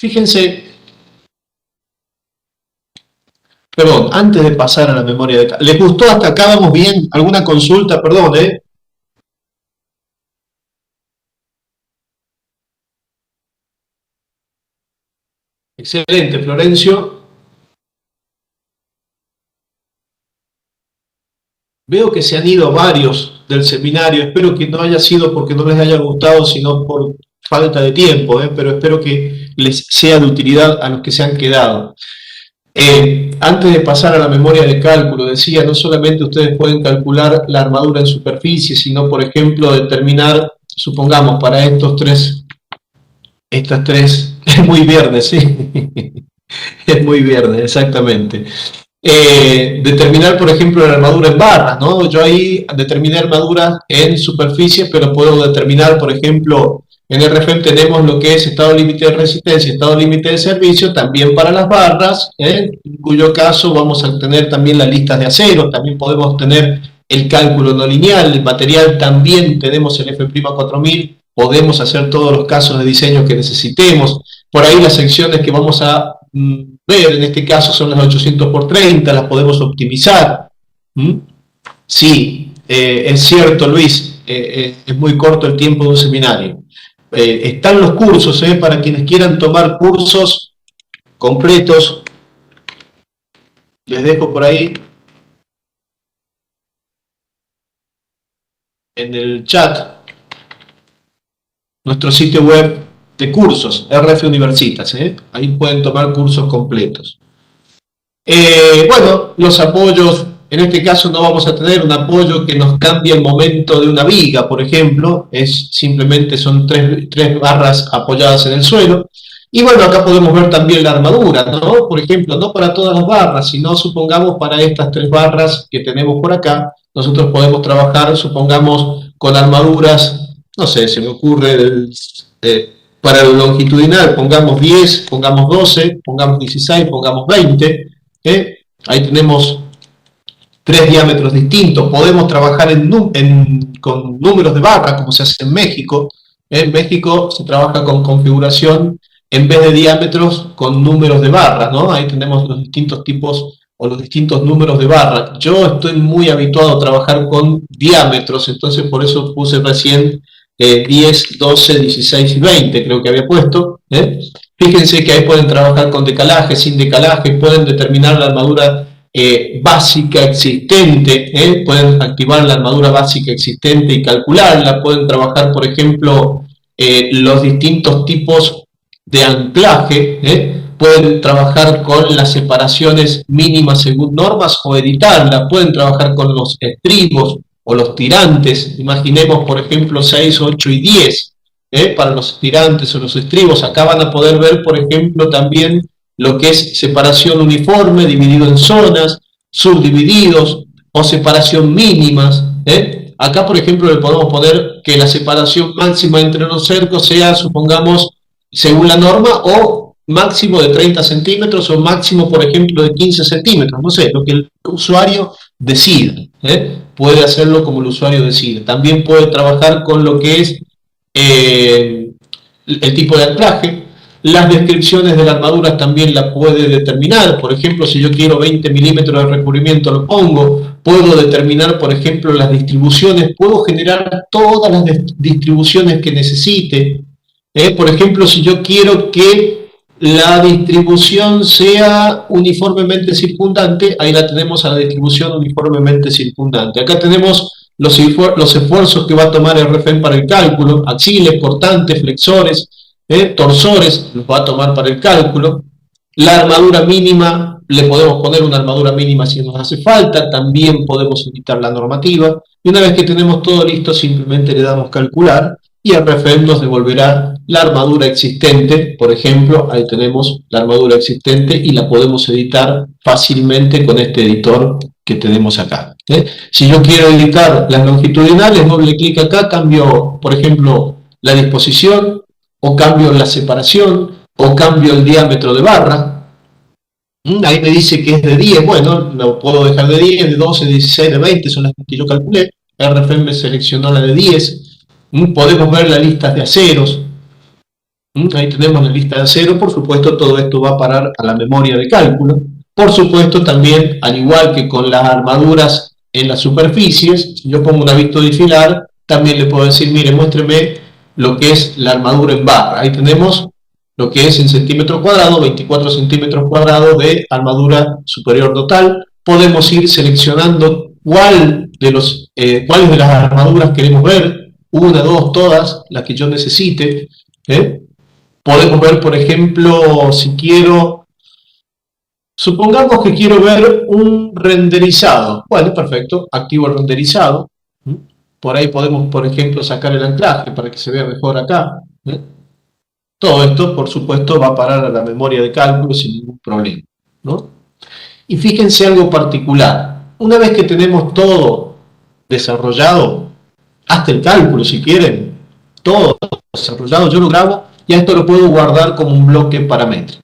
fíjense, perdón, antes de pasar a la memoria de cálculo, ¿les gustó hasta acá? ¿Vamos bien? ¿Alguna consulta? Perdón, Excelente, Florencio. Veo que se han ido varios del seminario, espero que no haya sido porque no les haya gustado, sino por falta de tiempo, pero espero que les sea de utilidad a los que se han quedado. Antes de pasar a la memoria de cálculo, decía, no solamente ustedes pueden calcular la armadura en superficie, sino, por ejemplo, determinar, supongamos, para estas tres, es muy viernes, ¿sí? Es muy viernes, exactamente. Determinar, por ejemplo, la armadura en barras, ¿no? Yo ahí determiné armadura en superficie, pero puedo determinar, por ejemplo, en RFM tenemos lo que es estado límite de resistencia, estado límite de servicio, también para las barras, en cuyo caso vamos a tener también las listas de acero, también podemos tener el cálculo no lineal, el material también tenemos el F'4000, podemos hacer todos los casos de diseño que necesitemos. Por ahí las secciones que vamos a ver, en este caso son las 800 por 30, las podemos optimizar. Sí, es cierto, Luis, es muy corto el tiempo de un seminario. Están los cursos, para quienes quieran tomar cursos completos, les dejo por ahí en el chat nuestro sitio web de cursos, RF Universitas, ahí pueden tomar cursos completos. Bueno, los apoyos, en este caso no vamos a tener un apoyo que nos cambie el momento de una viga, por ejemplo, simplemente son tres barras apoyadas en el suelo. Y bueno, acá podemos ver también la armadura, ¿no? Por ejemplo, no para todas las barras, sino supongamos para estas 3 barras que tenemos por acá, nosotros podemos trabajar, supongamos, con armaduras, no sé, se me ocurre, para el longitudinal, pongamos 10, pongamos 12, pongamos 16, pongamos 20, Ahí tenemos tres diámetros distintos. Podemos trabajar con números de barra, como se hace en México. En México se trabaja con configuración, en vez de diámetros, con números de barra, ¿no? Ahí tenemos los distintos tipos o los distintos números de barra. Yo estoy muy habituado a trabajar con diámetros, entonces por eso puse recién 10, 12, 16 y 20, creo que había puesto. Fíjense que ahí pueden trabajar con decalaje, sin decalaje, pueden determinar la armadura básica existente, pueden activar la armadura básica existente y calcularla, pueden trabajar, por ejemplo, los distintos tipos de anclaje, pueden trabajar con las separaciones mínimas según normas o editarla, pueden trabajar con los estribos o los tirantes, imaginemos por ejemplo 6, 8 y 10, para los tirantes o los estribos. Acá van a poder ver por ejemplo también lo que es separación uniforme, dividido en zonas, subdivididos o separación mínimas. Acá, por ejemplo, le podemos poner que la separación máxima entre los cercos sea, supongamos, según la norma, o máximo de 30 centímetros o máximo, por ejemplo, de 15 centímetros. No sé, lo que el usuario decida. Puede hacerlo como el usuario decide. También puede trabajar con lo que es el tipo de anclaje. Las descripciones de la armadura también la puede determinar. Por ejemplo, si yo quiero 20 milímetros de recubrimiento, lo pongo. Puedo determinar, por ejemplo, las distribuciones. Puedo generar todas las distribuciones que necesite. Por ejemplo, si yo quiero que la distribución sea uniformemente circundante, ahí la tenemos a la distribución uniformemente circundante. Acá tenemos los esfuerzos que va a tomar RFEM para el cálculo, axiles, cortantes, flexores, torsores, los va a tomar para el cálculo. La armadura mínima, le podemos poner una armadura mínima si nos hace falta, también podemos editar la normativa, y una vez que tenemos todo listo, simplemente le damos calcular, y RFEM nos devolverá la armadura existente. Por ejemplo, ahí tenemos la armadura existente y la podemos editar fácilmente con este editor que tenemos acá. Si yo quiero editar las longitudinales, doble clic acá, cambio, por ejemplo, la disposición, o cambio la separación, o cambio el diámetro de barra. Ahí me dice que es de 10, bueno, lo puedo dejar de 10, de 12, de 16, de 20, son las que yo calculé. RFEM me seleccionó la de 10. Podemos ver la lista de aceros. Ahí tenemos la lista de acero. Por supuesto, todo esto va a parar a la memoria de cálculo. Por supuesto, también, al igual que con las armaduras en las superficies, si yo pongo un avisto difilar, también le puedo decir, mire, muéstreme lo que es la armadura en barra. Ahí tenemos lo que es en centímetros cuadrados, 24 centímetros cuadrados de armadura superior total. Podemos ir seleccionando cuáles de las armaduras queremos ver, una, dos, todas, las que yo necesite. Podemos ver, por ejemplo, si quiero, supongamos que quiero ver un renderizado. Bueno, perfecto, activo el renderizado. Por ahí podemos, por ejemplo, sacar el anclaje para que se vea mejor acá. Todo esto, por supuesto, va a parar a la memoria de cálculo sin ningún problema, ¿no? Y fíjense algo particular. Una vez que tenemos todo desarrollado, hasta el cálculo, si quieren, todo desarrollado, yo lo grabo y a esto lo puedo guardar como un bloque paramétrico.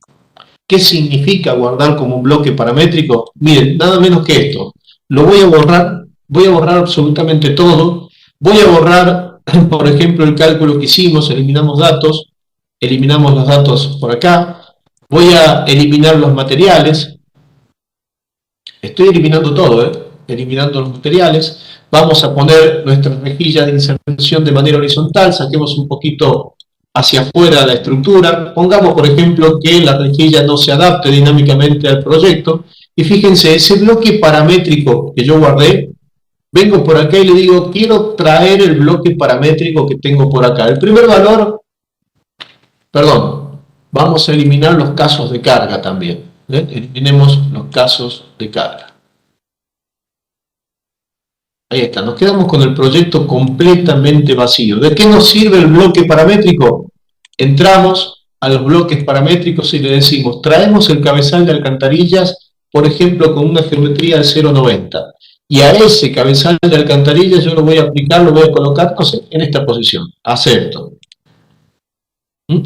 ¿Qué significa guardar como un bloque paramétrico? Miren, nada menos que esto. Lo voy a borrar absolutamente todo. Voy a borrar, por ejemplo, el cálculo que hicimos, eliminamos los datos por acá. Voy a eliminar los materiales. Estoy eliminando todo, eliminando los materiales. Vamos a poner nuestra rejilla de inserción de manera horizontal, saquemos un poquito hacia afuera la estructura, pongamos por ejemplo que la rejilla no se adapte dinámicamente al proyecto, y fíjense, ese bloque paramétrico que yo guardé, vengo por acá y le digo, quiero traer el bloque paramétrico que tengo por acá. El primer valor, vamos a eliminar los casos de carga también, eliminemos los casos de carga. Ahí está, nos quedamos con el proyecto completamente vacío. ¿De qué nos sirve el bloque paramétrico? Entramos a los bloques paramétricos y le decimos, traemos el cabezal de alcantarillas, por ejemplo, con una geometría de 0,90. Y a ese cabezal de alcantarillas yo lo voy a aplicar, lo voy a colocar, no sé, en esta posición. Acepto.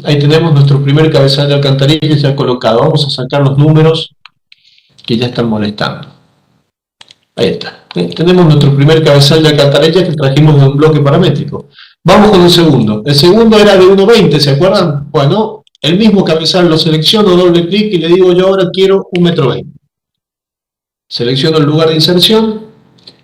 Ahí tenemos nuestro primer cabezal de alcantarillas ya colocado. Vamos a sacar los números que ya están molestando. Ahí está. Tenemos nuestro primer cabezal de alcantarilla que trajimos de un bloque paramétrico. Vamos con el segundo. El segundo era de 1,20, ¿se acuerdan? Bueno, el mismo cabezal lo selecciono, doble clic y le digo yo ahora quiero 1,20 m. Selecciono el lugar de inserción.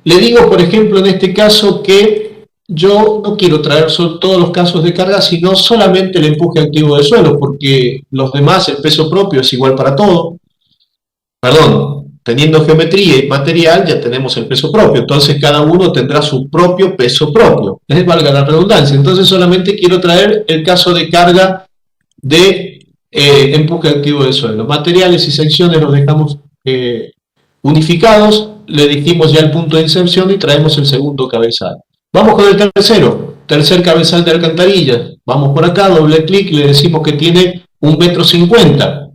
Le digo, por ejemplo, en este caso que yo no quiero traer todos los casos de carga, sino solamente el empuje activo de suelo, porque los demás, el peso propio es igual para todo. Perdón, teniendo geometría y material ya tenemos el peso propio, entonces cada uno tendrá su propio peso propio, valga la redundancia. Entonces solamente quiero traer el caso de carga de empuje activo de suelo. Materiales y secciones los dejamos unificados, le dijimos ya el punto de inserción y traemos el segundo cabezal. Vamos con el tercer cabezal de alcantarilla. Vamos por acá, doble clic, le decimos que tiene 1,50 m.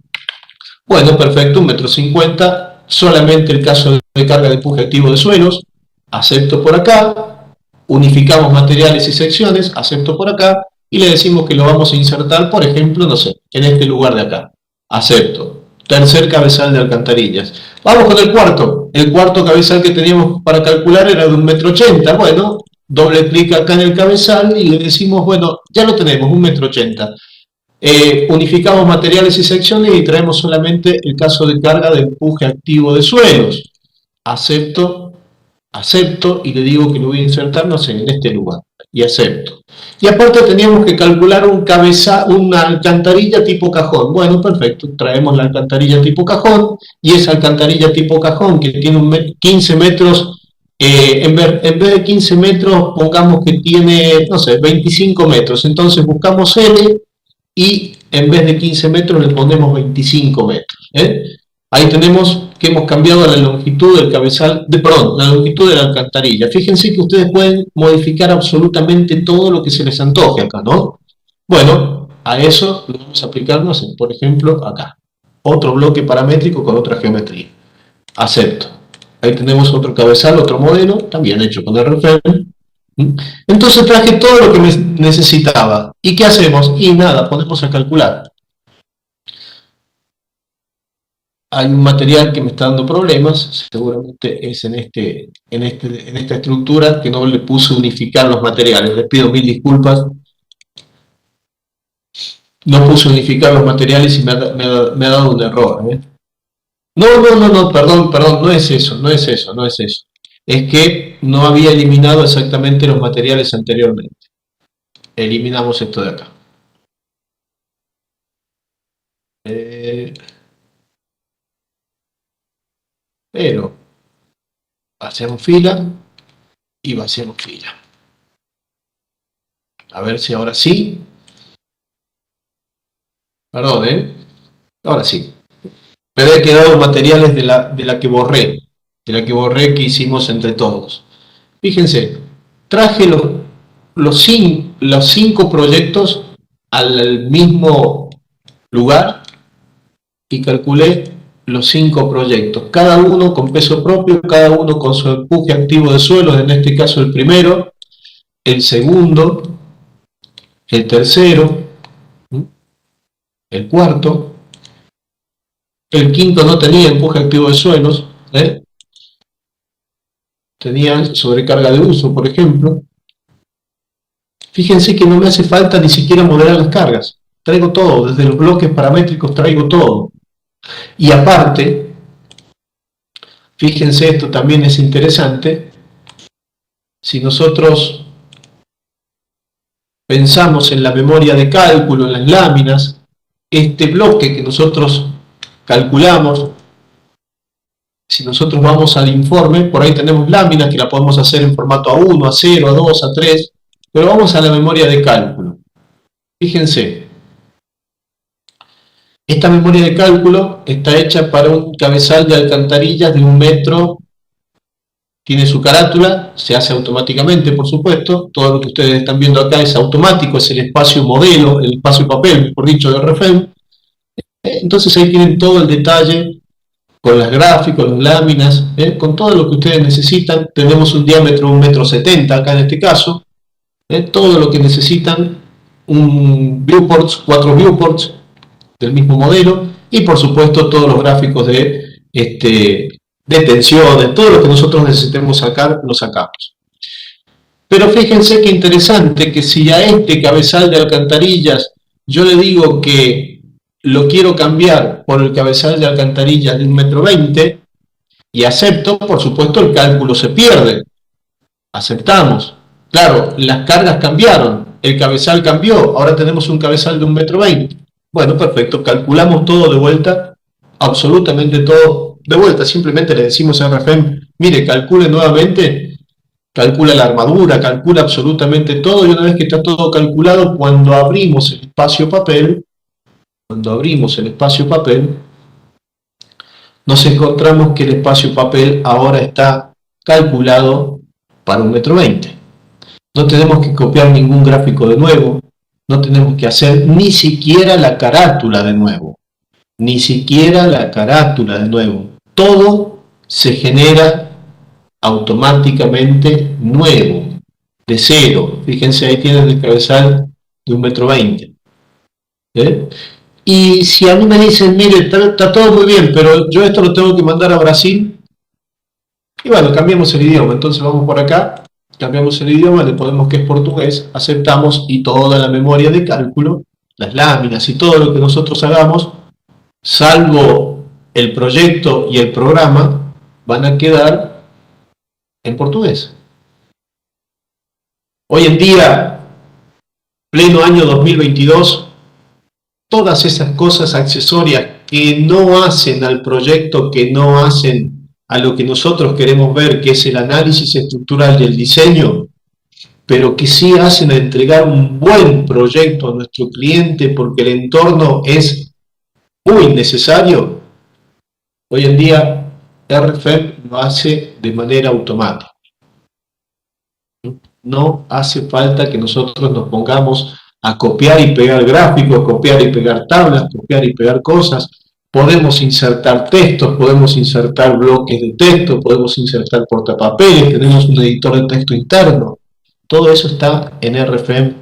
Bueno, perfecto, 1,50 m, solamente el caso de carga de empuje activo de suelos, acepto por acá, unificamos materiales y secciones, acepto por acá, y le decimos que lo vamos a insertar, por ejemplo, no sé, en este lugar de acá, acepto. Tercer cabezal de alcantarillas. Vamos con el cuarto cabezal que teníamos para calcular era de 1,80 m, bueno, doble clic acá en el cabezal y le decimos, bueno, ya lo tenemos, 1,80 m. Unificamos materiales y secciones y traemos solamente el caso de carga de empuje activo de suelos. Acepto y le digo que lo voy a insertar, no sé, en este lugar. Y acepto. Y aparte teníamos que calcular una alcantarilla tipo cajón. Bueno, perfecto, traemos la alcantarilla tipo cajón y esa alcantarilla tipo cajón que tiene 15 metros, en vez de 15 metros pongamos que tiene, no sé, 25 metros. Entonces buscamos L y en vez de 15 metros le ponemos 25 metros. Ahí tenemos que hemos cambiado la longitud del cabezal, la longitud de la alcantarilla. Fíjense que ustedes pueden modificar absolutamente todo lo que se les antoje acá, ¿no? Bueno, a eso lo vamos a aplicar, no sé, por ejemplo, acá. Otro bloque paramétrico con otra geometría. Acepto. Ahí tenemos otro cabezal, otro modelo, también hecho con RFEM. Entonces traje todo lo que necesitaba. ¿Y qué hacemos? Y nada, ponemos a calcular. Hay un material que me está dando problemas, seguramente es en esta estructura que no le puse unificar los materiales. Les pido mil disculpas. No puse unificar los materiales y me ha dado un error. No, perdón, no es eso. Es que no había eliminado exactamente los materiales anteriormente. Eliminamos esto de acá. Pero vaciamos fila y vaciamos fila. A ver si ahora sí. Perdón, ahora sí. Me había quedado materiales de la que borré. Que hicimos entre todos. Fíjense, traje los cinco proyectos al mismo lugar y calculé los 5 proyectos, cada uno con peso propio, cada uno con su empuje activo de suelo, en este caso el primero, el segundo, el tercero, el cuarto, el quinto no tenía empuje activo de suelos, tenía sobrecarga de uso, por ejemplo. Fíjense que no me hace falta ni siquiera modelar las cargas, traigo todo, desde los bloques paramétricos traigo todo. Y aparte, fíjense, esto también es interesante, si nosotros pensamos en la memoria de cálculo, en las láminas, este bloque que nosotros calculamos, si nosotros vamos al informe, por ahí tenemos láminas que la podemos hacer en formato A1, A0, A2, A3, pero vamos a la memoria de cálculo. Fíjense, esta memoria de cálculo está hecha para un cabezal de alcantarillas de 1 metro, tiene su carátula, se hace automáticamente, por supuesto, todo lo que ustedes están viendo acá es automático, es el espacio modelo, el espacio papel, mejor dicho, de RFEM. Entonces ahí tienen todo el detalle, con las gráficas, las láminas, con todo lo que ustedes necesitan. Tenemos un diámetro de 1,70 m acá en este caso, todo lo que necesitan, un viewports, 4 viewports, del mismo modelo y por supuesto todos los gráficos de de tensiones, todo lo que nosotros necesitemos sacar, lo sacamos. Pero fíjense qué interesante que si a este cabezal de alcantarillas yo le digo que lo quiero cambiar por el cabezal de alcantarillas de 1,20 m y acepto, por supuesto el cálculo se pierde. Aceptamos. Claro, las cargas cambiaron, el cabezal cambió, ahora tenemos un cabezal de 1,20 m. Bueno, perfecto, calculamos todo de vuelta, absolutamente todo de vuelta, simplemente le decimos a RFEM, mire, calcule nuevamente, calcula la armadura, calcula absolutamente todo, y una vez que está todo calculado, cuando abrimos el espacio papel, nos encontramos que el espacio papel ahora está calculado para 1,20 m. No tenemos que copiar ningún gráfico de nuevo, no tenemos que hacer ni siquiera la carátula de nuevo, Todo se genera automáticamente nuevo, de cero. Fíjense, ahí tienen el cabezal de 1,20 m. Y si a mí me dicen, mire, está todo muy bien, pero yo esto lo tengo que mandar a Brasil, y bueno, cambiamos el idioma, entonces vamos por acá, cambiamos el idioma, le ponemos que es portugués, aceptamos y toda la memoria de cálculo, las láminas y todo lo que nosotros hagamos, salvo el proyecto y el programa, van a quedar en portugués. Hoy en día, pleno año 2022, todas esas cosas accesorias que no hacen al proyecto, que no hacen a lo que nosotros queremos ver, que es el análisis estructural y el diseño, pero que sí hacen a entregar un buen proyecto a nuestro cliente porque el entorno es muy necesario. Hoy en día RFEM lo hace de manera automática. No hace falta que nosotros nos pongamos a copiar y pegar gráficos, copiar y pegar tablas, copiar y pegar cosas. Podemos insertar textos, podemos insertar bloques de texto, podemos insertar portapapeles, tenemos un editor de texto interno. Todo eso está en RFEM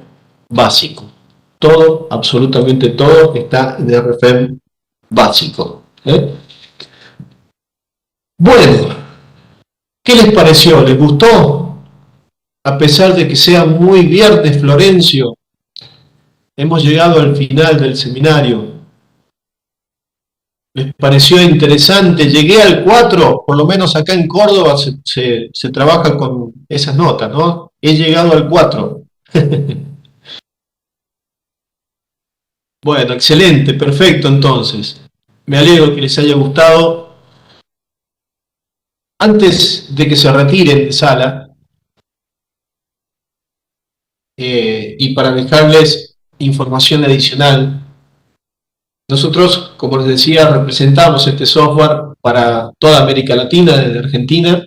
básico. Todo, absolutamente todo, está en RFEM básico. Bueno, ¿qué les pareció? ¿Les gustó? A pesar de que sea muy viernes, Florencio, hemos llegado al final del seminario. ¿Les pareció interesante? Llegué al 4, por lo menos acá en Córdoba se trabaja con esas notas, ¿no? He llegado al 4. Bueno, excelente, perfecto entonces. Me alegro que les haya gustado. Antes de que se retiren de sala, y para dejarles información adicional, nosotros, como les decía, representamos este software para toda América Latina, desde Argentina,